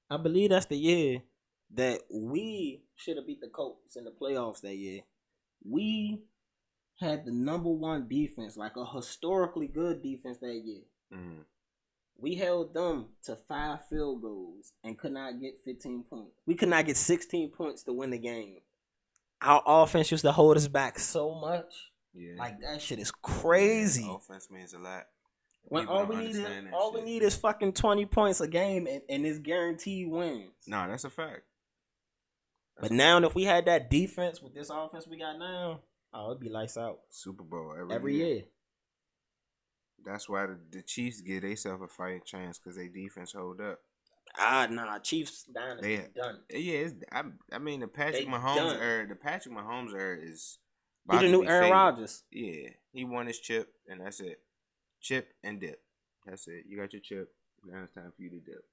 I believe that's the year that we should have beat the Colts in the playoffs that year. We had the number one defense, like a historically good defense that year. Mm-hmm. We held them to 5 field goals and could not get 15 points. We could not get 16 points to win the game. Our offense used to hold us back so much. Yeah. Like, that shit is crazy. Yeah, offense means a lot. When all we need is fucking 20 points a game and it's guaranteed wins. No, that's a fact. But now if we had that defense with this offense we got now, it'd be lights out. Super Bowl every year. That's why the Chiefs give themselves a fighting chance because their defense hold up. Nah, Chiefs dynasty done. Yeah, I mean the Patrick Mahomes era is. He's the new Aaron Rodgers. Yeah, he won his chip, and that's it. Chip and dip. That's it. You got your chip. Now it's time for you to dip.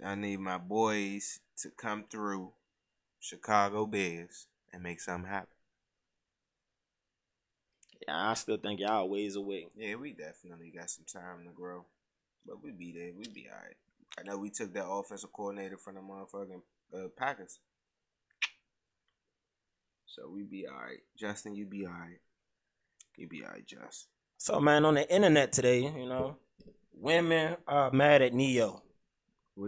I need my boys to come through Chicago Bears and make something happen. Yeah, I still think y'all ways away. Yeah, we definitely got some time to grow. But we be there. We be all right. I know we took that offensive coordinator from the motherfucking Packers. So we be all right. Justin, you be all right. You be all right, Justin. So, man, on the internet today, you know, women are mad at Neo.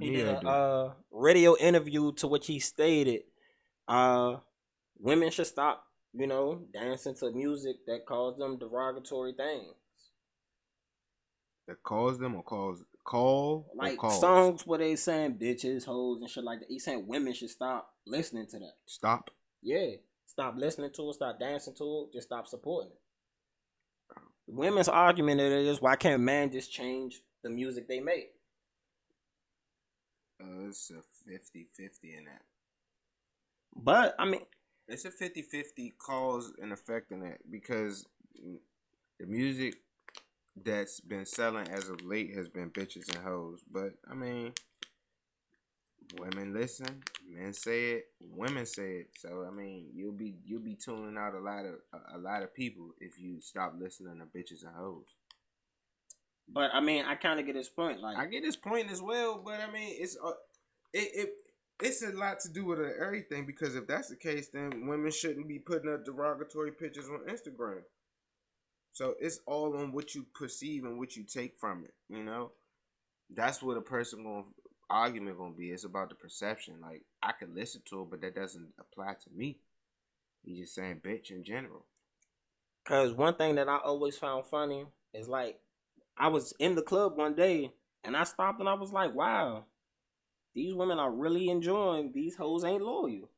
He did a radio interview to which he stated women should stop, you know, dancing to music that calls them derogatory things. That calls them or calls songs where they saying bitches, hoes, and shit like that. He's saying women should stop listening to that. Stop? Yeah. Stop listening to it. Stop dancing to it. Just stop supporting it. Women's argument is, why can't man just change the music they make? It's a 50-50 in that. But, I mean... It's a 50-50 cause and effect in that because the music that's been selling as of late has been bitches and hoes. But, I mean... Women listen, men say it, women say it. So I mean, you'll be tuning out a lot of people if you stop listening to bitches and hoes. But I mean, I kind of get his point. Like, I get his point as well, but I mean, it's a lot to do with everything because if that's the case, then women shouldn't be putting up derogatory pictures on Instagram. So it's all on what you perceive and what you take from it. You know, that's what a person argument gonna be. It's about the perception. Like, I could listen to it, but that doesn't apply to me. You just saying bitch in general. Cause one thing that I always found funny is, like, I was in the club one day and I stopped and I was like, wow, these women are really enjoying these hoes ain't loyal.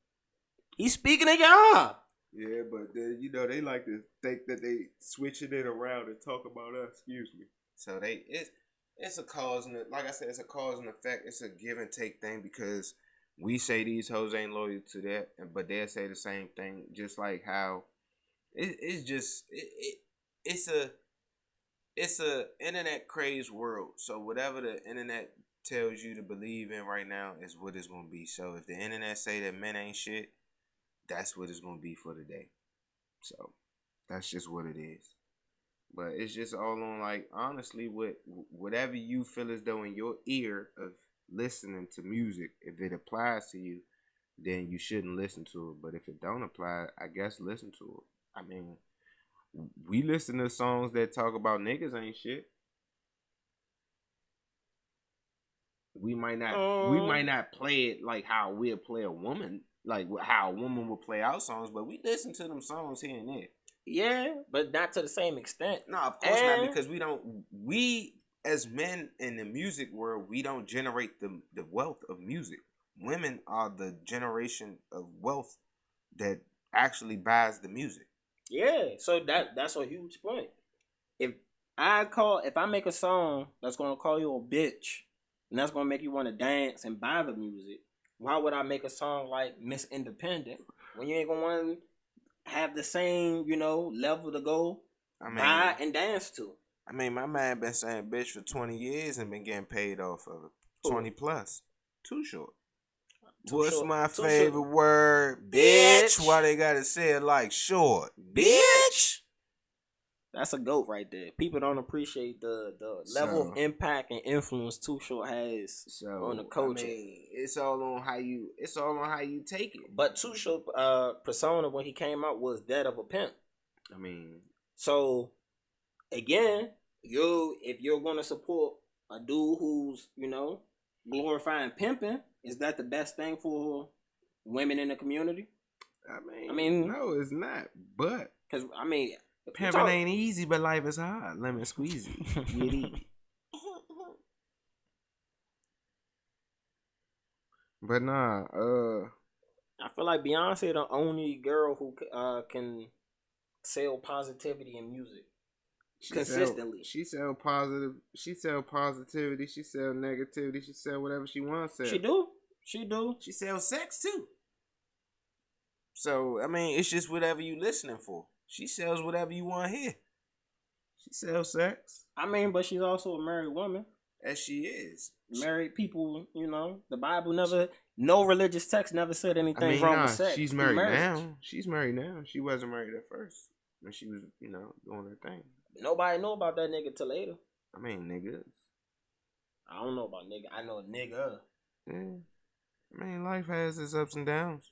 He's speaking to y'all. Yeah, but you know, they like to think that they switching it around and talk about us. Excuse me. So it's a cause and like I said, it's a cause and effect. It's a give and take thing because we say these hoes ain't loyal to that, but they'll say the same thing. Just like how it's a internet crazed world. So whatever the internet tells you to believe in right now is what it's gonna be. So if the internet say that men ain't shit, that's what it's gonna be for the day. So that's just what it is. But it's just all on, like, honestly, whatever you feel as though in your ear of listening to music, if it applies to you, then you shouldn't listen to it. But if it don't apply, I guess listen to it. I mean, we listen to songs that talk about niggas ain't shit. We might not play it like how we'll play a woman, like how a woman will play our songs, but we listen to them songs here and there. Yeah, but not to the same extent. No, of course not, because we as men in the music world, we don't generate the wealth of music. Women are the generation of wealth that actually buys the music. Yeah, so that's a huge point. If I make a song that's gonna call you a bitch and that's gonna make you want to dance and buy the music, why would I make a song like Miss Independent when you ain't gonna want to have the same, level to go buy and dance to? I mean, my man been saying bitch for 20 years and been getting paid off of it. 20 plus. Too short. What's my favorite word? Bitch. Why they gotta say it like short? Bitch. That's a GOAT right there. People don't appreciate the level of impact and influence Too Short has on the culture. I mean, it's all on how you take it. But Too Short persona when he came out was that of a pimp. I mean, so again, if you're gonna support a dude who's glorifying pimping, is that the best thing for women in the community? I mean, no, it's not. But because pimping ain't easy, but life is hard. Lemon squeezy. Get it. But nah, I feel like Beyonce the only girl who can sell positivity in music consistently. She sell positive. She sell positivity. She sell negativity. She sell whatever she wants to sell. She do. She sells sex too. So I mean, it's just whatever you listening for. She sells whatever you want to hear. She sells sex. I mean, but she's also a married woman. As she is. Married people, the Bible no religious text never said anything wrong with sex. She's married now. She's married now. She wasn't married at first. When she was, doing her thing. Nobody know about that nigga till later. I mean, niggas. I don't know about nigga. I know a nigga. Yeah. I mean, life has its ups and downs.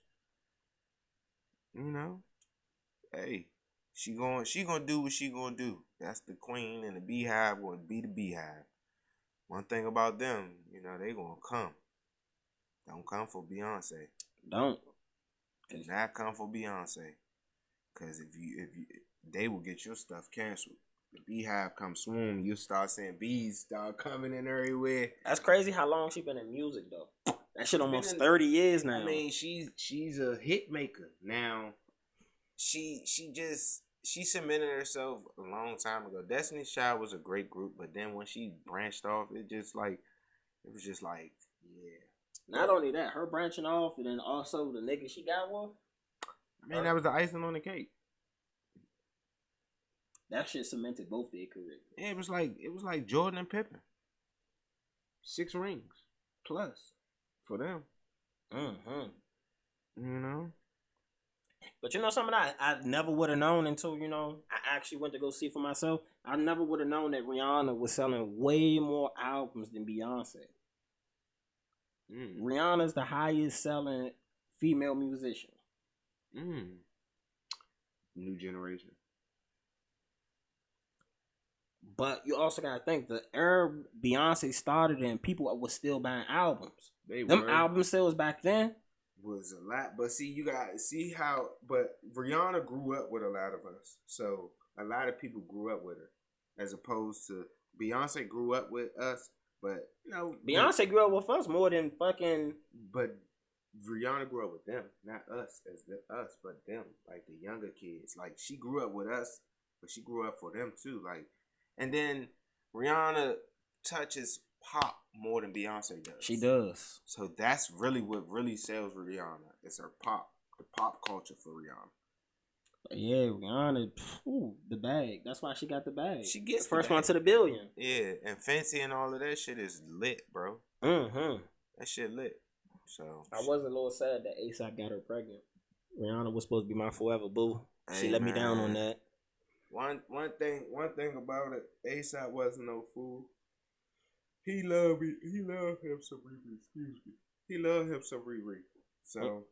Hey, she gonna do what she gonna do. That's the queen, and the beehive gonna be the beehive. One thing about them, they gonna come. Don't come for Beyonce. Don't. Do not come for Beyonce. Cause if you they will get your stuff canceled. The beehive come swarm, you start seeing bees start coming in everywhere. That's crazy how long she been in music though. That shit almost 30 years now. I mean, she's a hit maker. Now, she cemented herself a long time ago. Destiny's Child was a great group, but then when she branched off, it was just like, yeah. Not only that, her branching off and then also the nigga she got with. I mean, that was the icing on the cake. That shit cemented both their careers. Yeah, it was like Jordan and Pippen. 6 rings plus for them. But something I never would have known until I actually went to go see for myself. I never would have known that Rihanna was selling way more albums than Beyonce. Rihanna's the highest selling female musician. New generation. But you also gotta think the era Beyonce started in, people were still buying albums. Them album sales back then was a lot. But see, you got how. But Rihanna grew up with a lot of us, so a lot of people grew up with her, as opposed to Beyonce grew up with us. But Beyonce grew up with us more than fucking. But Rihanna grew up with them, not us us, but them, like the younger kids. Like she grew up with us, but she grew up for them too. Like, and then Rihanna touches pop more than Beyonce does. She does. So that's really what really sells Rihanna. It's her pop, the pop culture for Rihanna. Yeah, Rihanna, the bag. That's why she got the bag. She gets the first one to the billion. Yeah, and Fancy and all of that shit is lit, bro. That shit lit. So I was a little sad that A$AP got her pregnant. Rihanna was supposed to be my forever boo. She let me down on that. One thing about it, A$AP wasn't no fool. He loved him some Riri. Excuse me. He loved him some Riri. So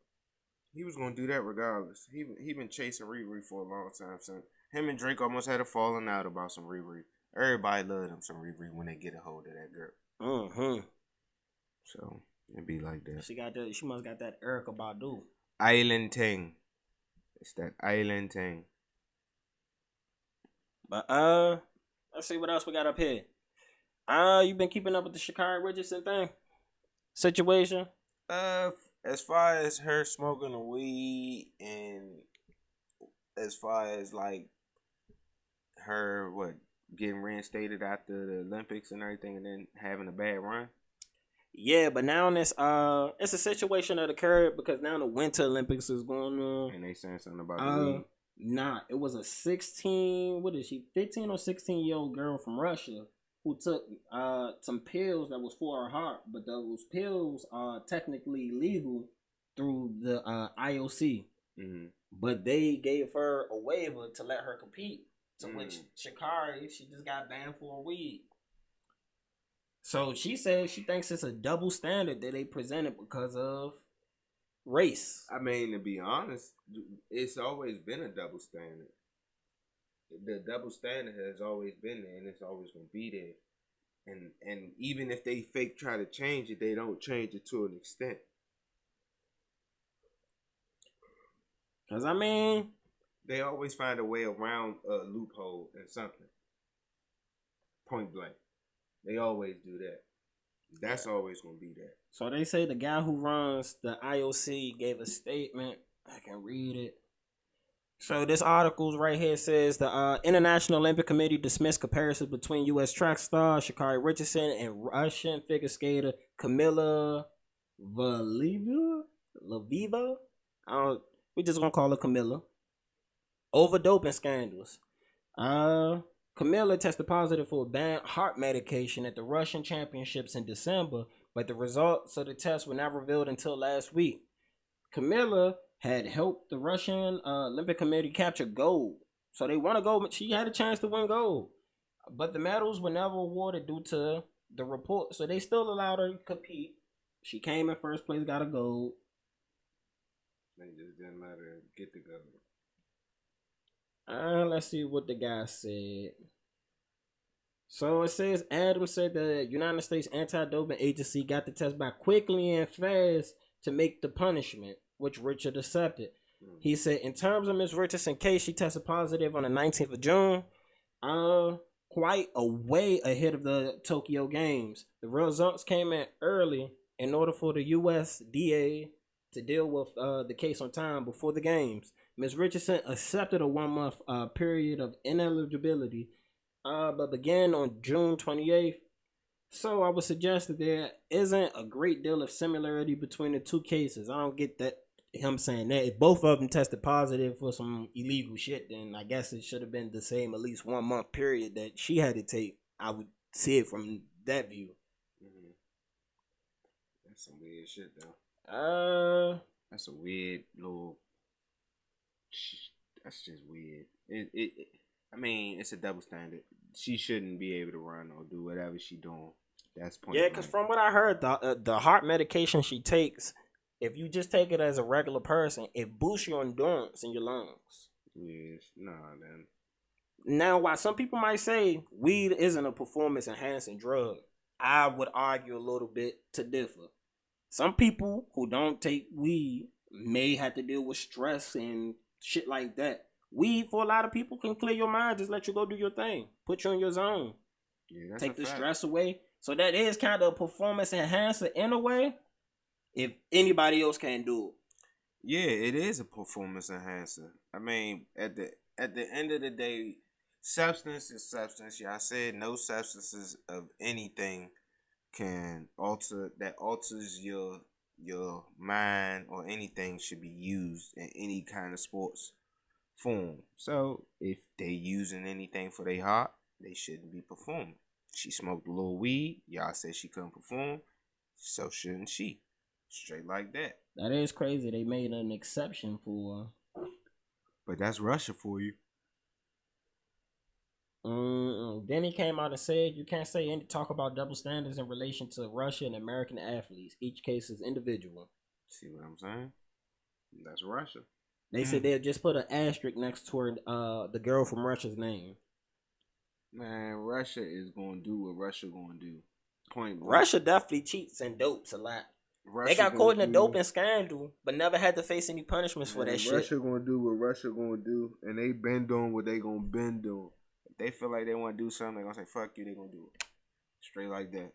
he was gonna do that regardless. He been chasing Riri for a long time. So him and Drake almost had a falling out about some Riri. Everybody loved him some Riri when they get a hold of that girl. So it be like that. She must got that Erykah Badu. Island thing. It's that island thing. But let's see what else we got up here. You been keeping up with the Sha'Carri Richardson thing? Situation? As far as her smoking the weed and as far as like her getting reinstated after the Olympics and everything and then having a bad run. Yeah, but now it's a situation that occurred because now the Winter Olympics is going on. And they saying something about the weed. Nah, it was a 15 or 16-year-old girl from Russia who took some pills that was for her heart, but those pills are technically legal through the IOC. Mm-hmm. But they gave her a waiver to let her compete. To which Sha'Carri, she just got banned for weed. So she says she thinks it's a double standard that they presented because of race. I mean, to be honest, it's always been a double standard. The double standard has always been there, and it's always going to be there. And even if they try to change it, they don't change it to an extent. Because, I mean, they always find a way around a loophole and something. Point blank. They always do that. That's always going to be there. So they say the guy who runs the IOC gave a statement. I can read it. So this article right here says the International Olympic Committee dismissed comparisons between U.S. track star Sha'Carri Richardson and Russian figure skater Kamila Valieva. We just gonna call her Kamila. Over doping scandals. Kamila tested positive for a banned heart medication at the Russian Championships in December, but the results of the test were not revealed until last week. Kamila had helped the Russian Olympic Committee capture gold. So they won a gold. She had a chance to win gold. But the medals were never awarded due to the report. So they still allowed her to compete. She came in first place, got a gold. They just didn't let her get the gold. Let's see what the guy said. So it says Adams said the United States Anti-Doping Agency got the test back quickly and fast to make the punishment, which Richard accepted. He said, in terms of Ms. Richardson's case, she tested positive on the 19th of June, quite a way ahead of the Tokyo Games. The results came in early in order for the USDA to deal with the case on time before the games. Ms. Richardson accepted a 1-month period of ineligibility, but began on June 28th. So I would suggest that there isn't a great deal of similarity between the two cases. I don't get that him saying that. If both of them tested positive for some illegal shit, then I guess it should have been the same at least 1 month period that she had to take. I would see it from that view. Mm-hmm. That's some weird shit though. That's a weird little. That's just weird. I mean, it's a double standard. She shouldn't be able to run or do whatever she doing. That's point. Yeah, because from what I heard, the heart medication she takes, if you just take it as a regular person, it boosts your endurance in your lungs. Yes, then. Now, while some people might say weed isn't a performance enhancing drug, I would argue a little bit to differ. Some people who don't take weed may have to deal with stress and shit like that. Weed, for a lot of people, can clear your mind. Just let you go do your thing. Put you in your zone. Yeah, take the stress away. So that is kind of a performance enhancer in a way. If anybody else can't do it. Yeah, it is a performance enhancer. I mean, at the end of the day, substance is substance. Yeah, I said no substances of anything can alters your mind or anything should be used in any kind of sports form. So if they using anything for their heart, they shouldn't be performing. She smoked a little weed. Y'all said she couldn't perform. So shouldn't she? Straight like that. That is crazy. They made an exception for her. But that's Russia for you. Then he came out and said you can't say talk about double standards in relation to Russia and American athletes. Each case is individual. See what I'm saying? That's Russia. They said they'll just put an asterisk next to the girl from Russia's name. Man, Russia is gonna do what Russia gonna do. Point blank. Russia definitely cheats and dopes a lot. They got caught in a doping scandal, but never had to face any punishments for that shit. Russia gonna do what Russia gonna do, and they been doing what they gonna been doing. If they feel like they want to do something, they gonna say fuck you. They gonna do it. Straight like that.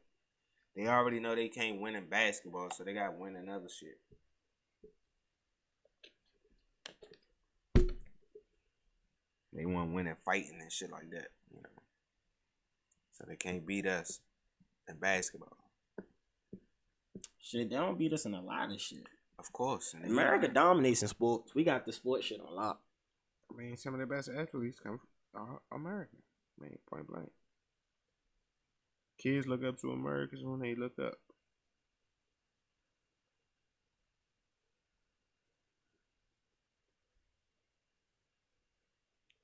They already know they can't win in basketball, so they got to win in other shit. They want to win in fighting and shit like that, you know. So they can't beat us in basketball. Shit, they don't beat us in a lot of shit. Of course. America dominates in sports. We got the sports shit on lock. I mean, some of the best athletes come from America. I mean, point blank. Kids look up to Americans when they look up.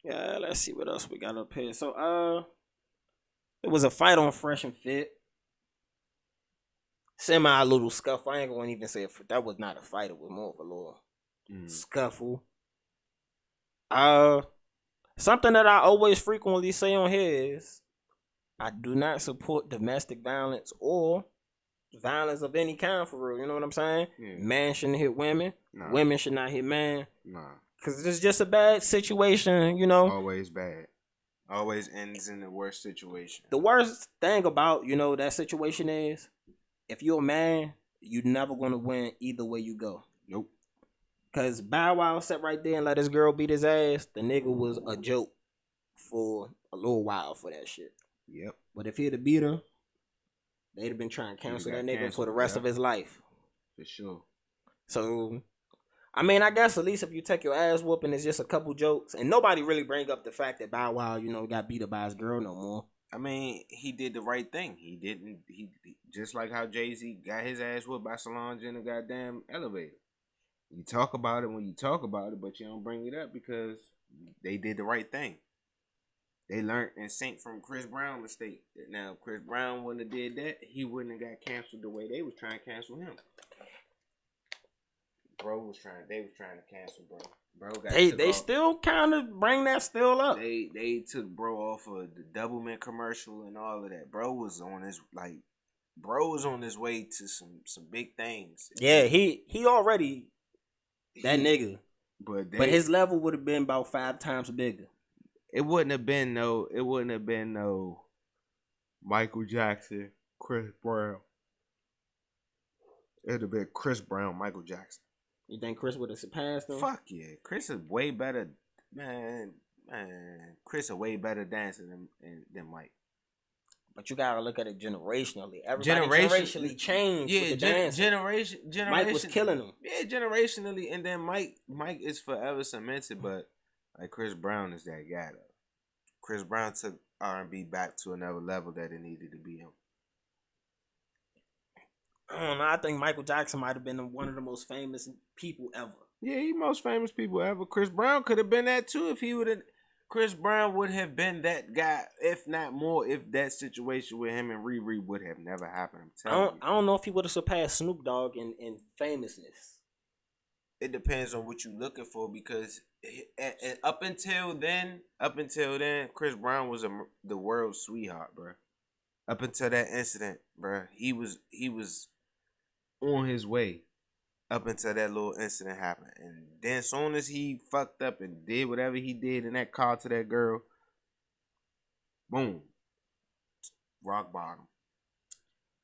Yeah, let's see what else we got up here. So, it was a fight on Fresh and Fit. Semi little scuffle. I ain't gonna even say that was not a fight. It was more of a little scuffle. Something that I always frequently say on here is, I do not support domestic violence or violence of any kind for real. You know what I'm saying? Yeah. Man shouldn't hit women. Nah. Women should not hit men. Nah. Because it's just a bad situation, you know. Always bad. Always ends in the worst situation. The worst thing about, you know, that situation is, if you're a man, you're never going to win either way you go. Nope. Because Bow Wow sat right there and let his girl beat his ass. The nigga was a joke for a little while for that shit. Yep. But if he'd have beat her, they'd have been trying to cancel that nigga for the rest of his life. For sure. So, I mean, I guess at least if you take your ass whooping, it's just a couple jokes. And nobody really bring up the fact that Bow Wow, you know, got beat up by his girl no more. I mean, he did the right thing. He just like how Jay-Z got his ass whooped by Solange in the goddamn elevator. You talk about it when you talk about it, but you don't bring it up because they did the right thing. They learned and synced from Chris Brown's mistake. Now, if Chris Brown wouldn't have did that, he wouldn't have got canceled the way they was trying to cancel him. They was trying to cancel bro. They still kind of bring that still up. They took bro off of the Doublemint commercial and all of that. Bro was on his way to some big things. Yeah, he already that nigga. But his level would have been about 5 times bigger. It wouldn't have been no Michael Jackson, Chris Brown. It'd have been Chris Brown, Michael Jackson. You think Chris would have surpassed him? Fuck yeah. Chris is way better. Man. Chris a way better dancer than Mike. But you gotta look at it generationally. Everybody generationally changed with the dancing. Generation. Mike was killing him. Yeah, generationally. And then Mike is forever cemented, but like Chris Brown is that guy though. Chris Brown took R&B back to another level that it needed to be on. I don't know. I think Michael Jackson might have been one of the most famous people ever. Yeah, he most famous people ever. Chris Brown could have been that too if he would have. Chris Brown would have been that guy, if not more, if that situation with him and Riri would have never happened. I'm telling you. I don't know if he would have surpassed Snoop Dogg in famousness. It depends on what you're looking for because up until then, Chris Brown was the world's sweetheart, bro. Up until that incident, bro, he was on his way. Up until that little incident happened. And then as soon as he fucked up and did whatever he did in that car to that girl, boom. Rock bottom.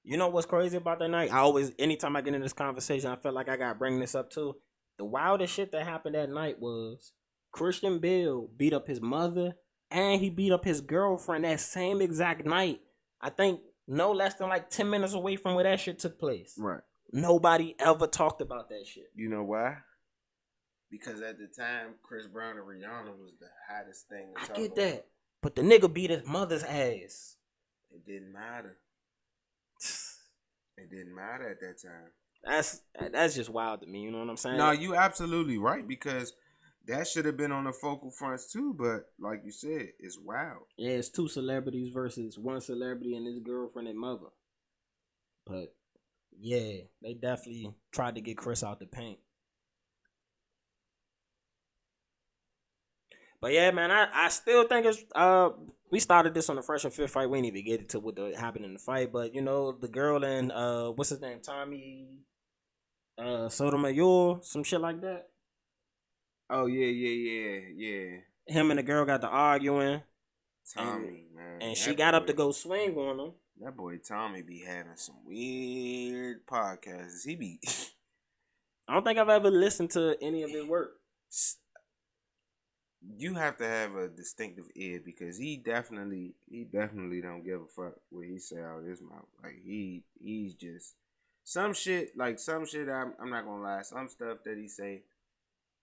You know what's crazy about that night? Anytime I get in this conversation, I feel like I gotta bring this up too. The wildest shit that happened that night was Christian Bale beat up his mother and he beat up his girlfriend that same exact night. I think no less than like 10 minutes away from where that shit took place. Right. Nobody ever talked about that shit. You know why? Because at the time, Chris Brown and Rihanna was the hottest thing to talk about. I get that. But the nigga beat his mother's ass. It didn't matter. It didn't matter at that time. That's just wild to me, you know what I'm saying? No, you absolutely right, because that should have been on the focal fronts too, but like you said, it's wild. Yeah, it's 2 celebrities versus 1 celebrity and his girlfriend and mother. But yeah, they definitely tried to get Chris out the paint. But yeah, man, I still think it's we started this on the Fresh and Fit fight. We didn't even get into what happened in the fight, but you know, the girl and what's his name, Sotomayor, some shit like that. Oh yeah. Him and the girl got to arguing. Tommy, man. And she got up to go swing on him. That boy Tommy be having some weird podcasts. He be. I don't think I've ever listened to any of his work. You have to have a distinctive ear because he definitely don't give a fuck what he say out of his mouth. Like he's just some shit. I'm not gonna lie. Some stuff that he say,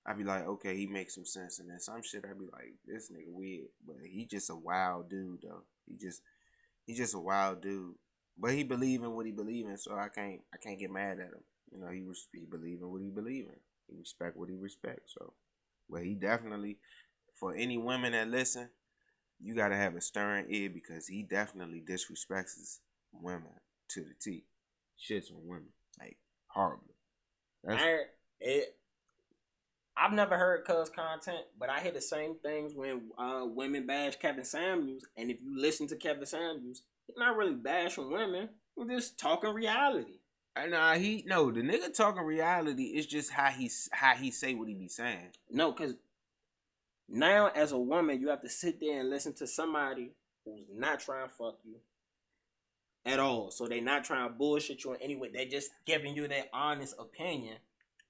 I be like, okay, he makes some sense. And then some shit I be like, this nigga weird. But he just a wild dude though. He just a wild dude. But he believe in what he believe in, so I can't get mad at him. You know, he believe in what he believe in. He respect what he respects. So, but he definitely, for any women that listen, you gotta have a stern ear because he definitely disrespects women to the T. Shits on women like horribly. I've never heard Cuz content, but I hear the same things when women bash Kevin Samuels. And if you listen to Kevin Samuels, he's not really bashing women. He's just talking reality. The nigga talking reality is just how he say what he be saying. No, because now as a woman, you have to sit there and listen to somebody who's not trying to fuck you at all. So they not trying to bullshit you in any way. They're just giving you their honest opinion.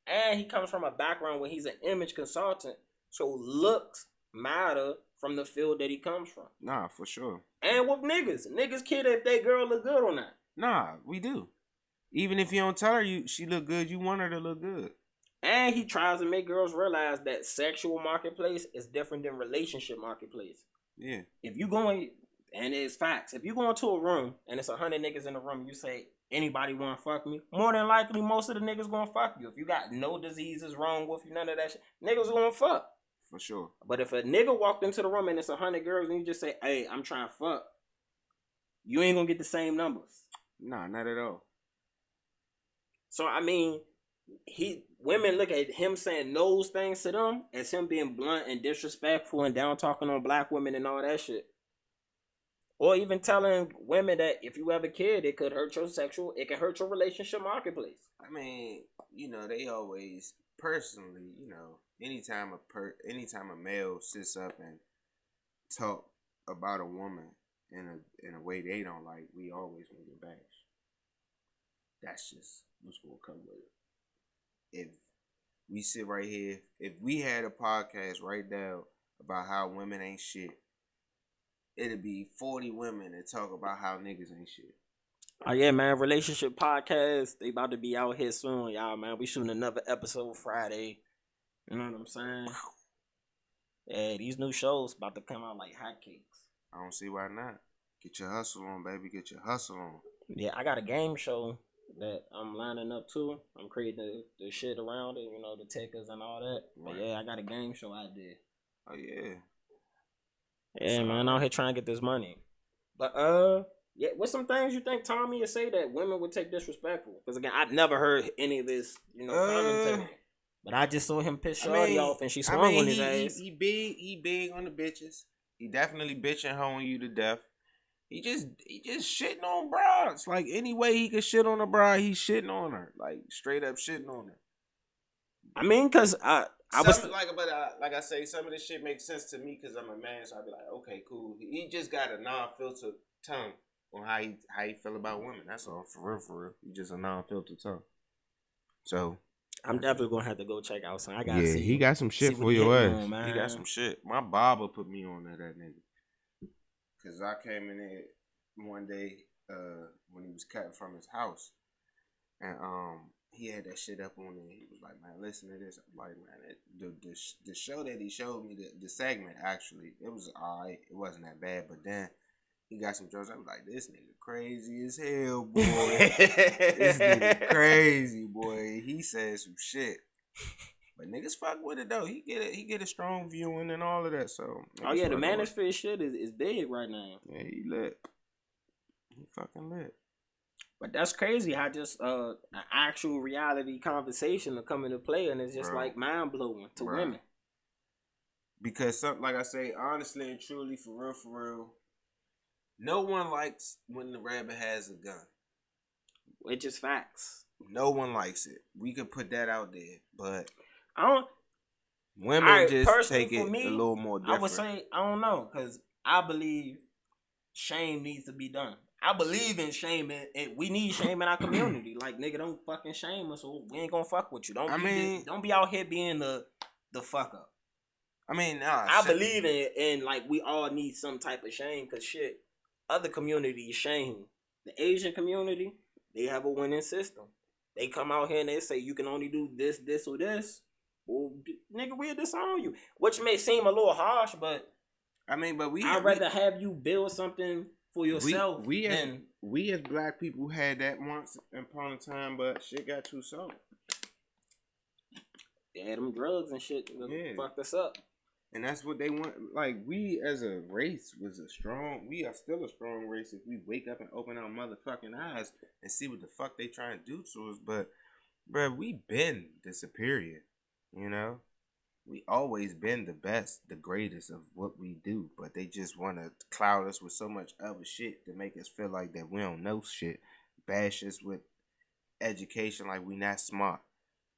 And he comes from a background where he's an image consultant. So looks matter from the field that he comes from. Nah, for sure. And with niggas. Niggas care if they girl look good or not. Nah, we do. Even if you don't tell her she look good, you want her to look good. And he tries to make girls realize that sexual marketplace is different than relationship marketplace. Yeah. If you going, and it's facts, if you go into a room and it's 100 niggas in the room, you say, anybody want to fuck me? More than likely, most of the niggas gonna fuck you. If you got no diseases wrong with you, none of that shit, niggas gonna fuck. For sure. But if a nigga walked into the room and it's 100 girls and you just say, hey, I'm trying to fuck, you ain't gonna get the same numbers. Nah, not at all. So, I mean, women look at him saying those things to them as him being blunt and disrespectful and down talking on black women and all that shit. Or even telling women that if you have a kid, it could hurt it can hurt your relationship marketplace. I mean, they always, personally, anytime a male sits up and talk about a woman in a way they don't like, we always want to get bashed. That's just what's going to come with it. If we sit right here, if we had a podcast right now about how women ain't shit, it'd be 40 women that talk about how niggas ain't shit. Oh yeah, man. Relationship podcast, they about to be out here soon, y'all, man. We shooting another episode Friday. You know what I'm saying? Yeah, these new shows about to come out like hotcakes. I don't see why not. Get your hustle on, baby. Get your hustle on. Yeah, I got a game show that I'm lining up to. I'm creating the shit around it, the tickers and all that. Right. But yeah, I got a game show idea. Oh yeah. Yeah, man, out here trying to get this money. But yeah, what's some things you think Tommy would say that women would take disrespectful? Because again, I've never heard any of this, commentary. But I just saw him piss Shorty off and she swung on his ass. He big on the bitches. He definitely bitching hoeing you to death. He just shitting on broads. Like any way he could shit on a broad, he's shitting on her. Like straight up shitting on her. I mean, cause I was like I say, some of this shit makes sense to me because I'm a man, so I be like, okay, cool. He just got a non-filtered tongue on how he feel about women. That's all, for real. He just a non-filtered tongue. So I'm definitely gonna have to go check out some. I gotta see. He got some shit for your ass. He got some shit. My barber put me on that nigga. Cause I came in there one day when he was cutting from his house, and he had that shit up on there. He was like, "Man, listen to this." I'm like, "Man, the show that he showed me, the segment actually, it was alright. It wasn't that bad, but then he got some jokes. I was like, this nigga crazy as hell, boy. This nigga crazy, boy. He said some shit." But niggas fuck with it though. He get a strong viewing and all of that. So oh yeah, the manosphere shit is big right now. Yeah, he lit. He fucking lit. But that's crazy how just an actual reality conversation will come into play and it's just like mind blowing to women. Because like I say, honestly and truly, for real, no one likes when the rabbit has a gun. Which is facts. No one likes it. We could put that out there, but women just take it a little more different. I would say, I don't know, because I believe shame needs to be done. I believe in shaming, and we need shame in our community. Like, nigga, don't fucking shame us, or we ain't gonna fuck with you. Don't be out here being the fuck up. I mean, I believe in like we all need some type of shame, cause shit, other communities shame. The Asian community, they have a winning system. They come out here and they say you can only do this, this, or this. Well, nigga, we'll disown you, which may seem a little harsh, but I mean, but I'd rather have you build something for yourself. We as black people had that once upon a time, but shit got too soft. They had them drugs and shit fucked us up. And that's what they want. Like, we as a race we are still a strong race if we wake up and open our motherfucking eyes and see what the fuck they trying to do to us. But, bruh, we been the superior, you know? We always been the best, the greatest of what we do. But they just want to cloud us with so much other shit to make us feel like that we don't know shit. Bash us with education like we not smart.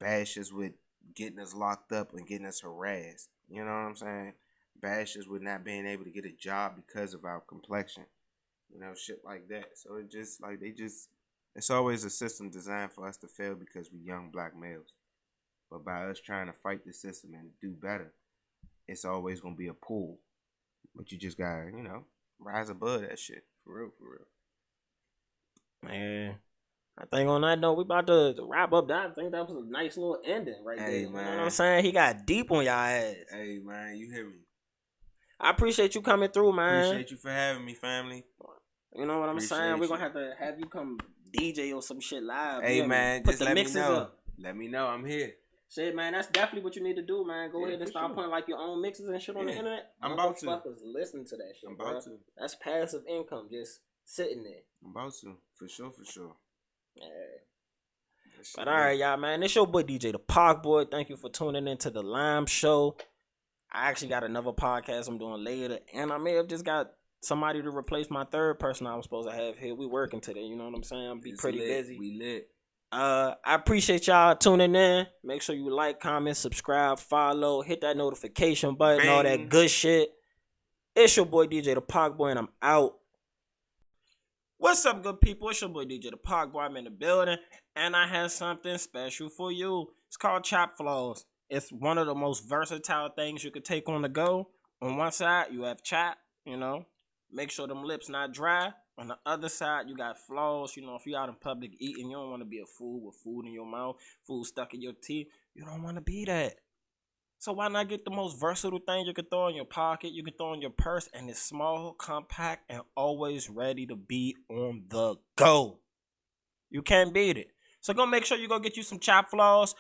Bash us with getting us locked up and getting us harassed. You know what I'm saying? Bash us with not being able to get a job because of our complexion. You know, shit like that. So it just like it's always a system designed for us to fail because we young black males. But by us trying to fight the system and do better, it's always gonna be a pull. But you just gotta, you know, rise above that shit. For real, for real. Man. I think on that note, we about to wrap up that. I think that was a nice little ending right there. Man. You know what I'm saying? He got deep on y'all ass. Hey, man, you hear me? I appreciate you coming through, man. Appreciate you for having me, family. You know what I'm saying? We're going to have you come DJ or some shit live. Hey, man, put just the let me mixes know. up. Let me know. I'm here. Shit, man, that's definitely what you need to do, man. Go ahead and start putting like your own mixes and shit on the internet. I'm about to. Motherfuckers listen to that shit, I'm about to. That's passive income, just sitting there. I'm about to. For sure, for sure. Yeah. But all right, y'all, man. It's your boy DJTheParkBoy. Thank you for tuning into the L.I.M.E show. I actually got another podcast I'm doing later, and I may have just got somebody to replace my third person I was supposed to have here. We working today, you know what I'm saying? I'll be pretty busy. We lit. I appreciate y'all tuning in. Make sure you like, comment, subscribe, follow, hit that notification button, all that good shit. It's your boy DJTheParkBoy, and I'm out. What's up, good people? It's your boy DJTheParkBoy. I'm in the building, and I have something special for you. It's called Chop Floss. It's one of the most versatile things you could take on the go. On one side, you have chop, you know. Make sure them lips not dry. On the other side, you got floss. You know, if you're out in public eating, you don't want to be a fool with food in your mouth, food stuck in your teeth. You don't want to be that. So why not get the most versatile thing you can throw in your pocket, you can throw in your purse, and it's small, compact, and always ready to be on the go. You can't beat it. So go make sure you go get you some Chop Floss.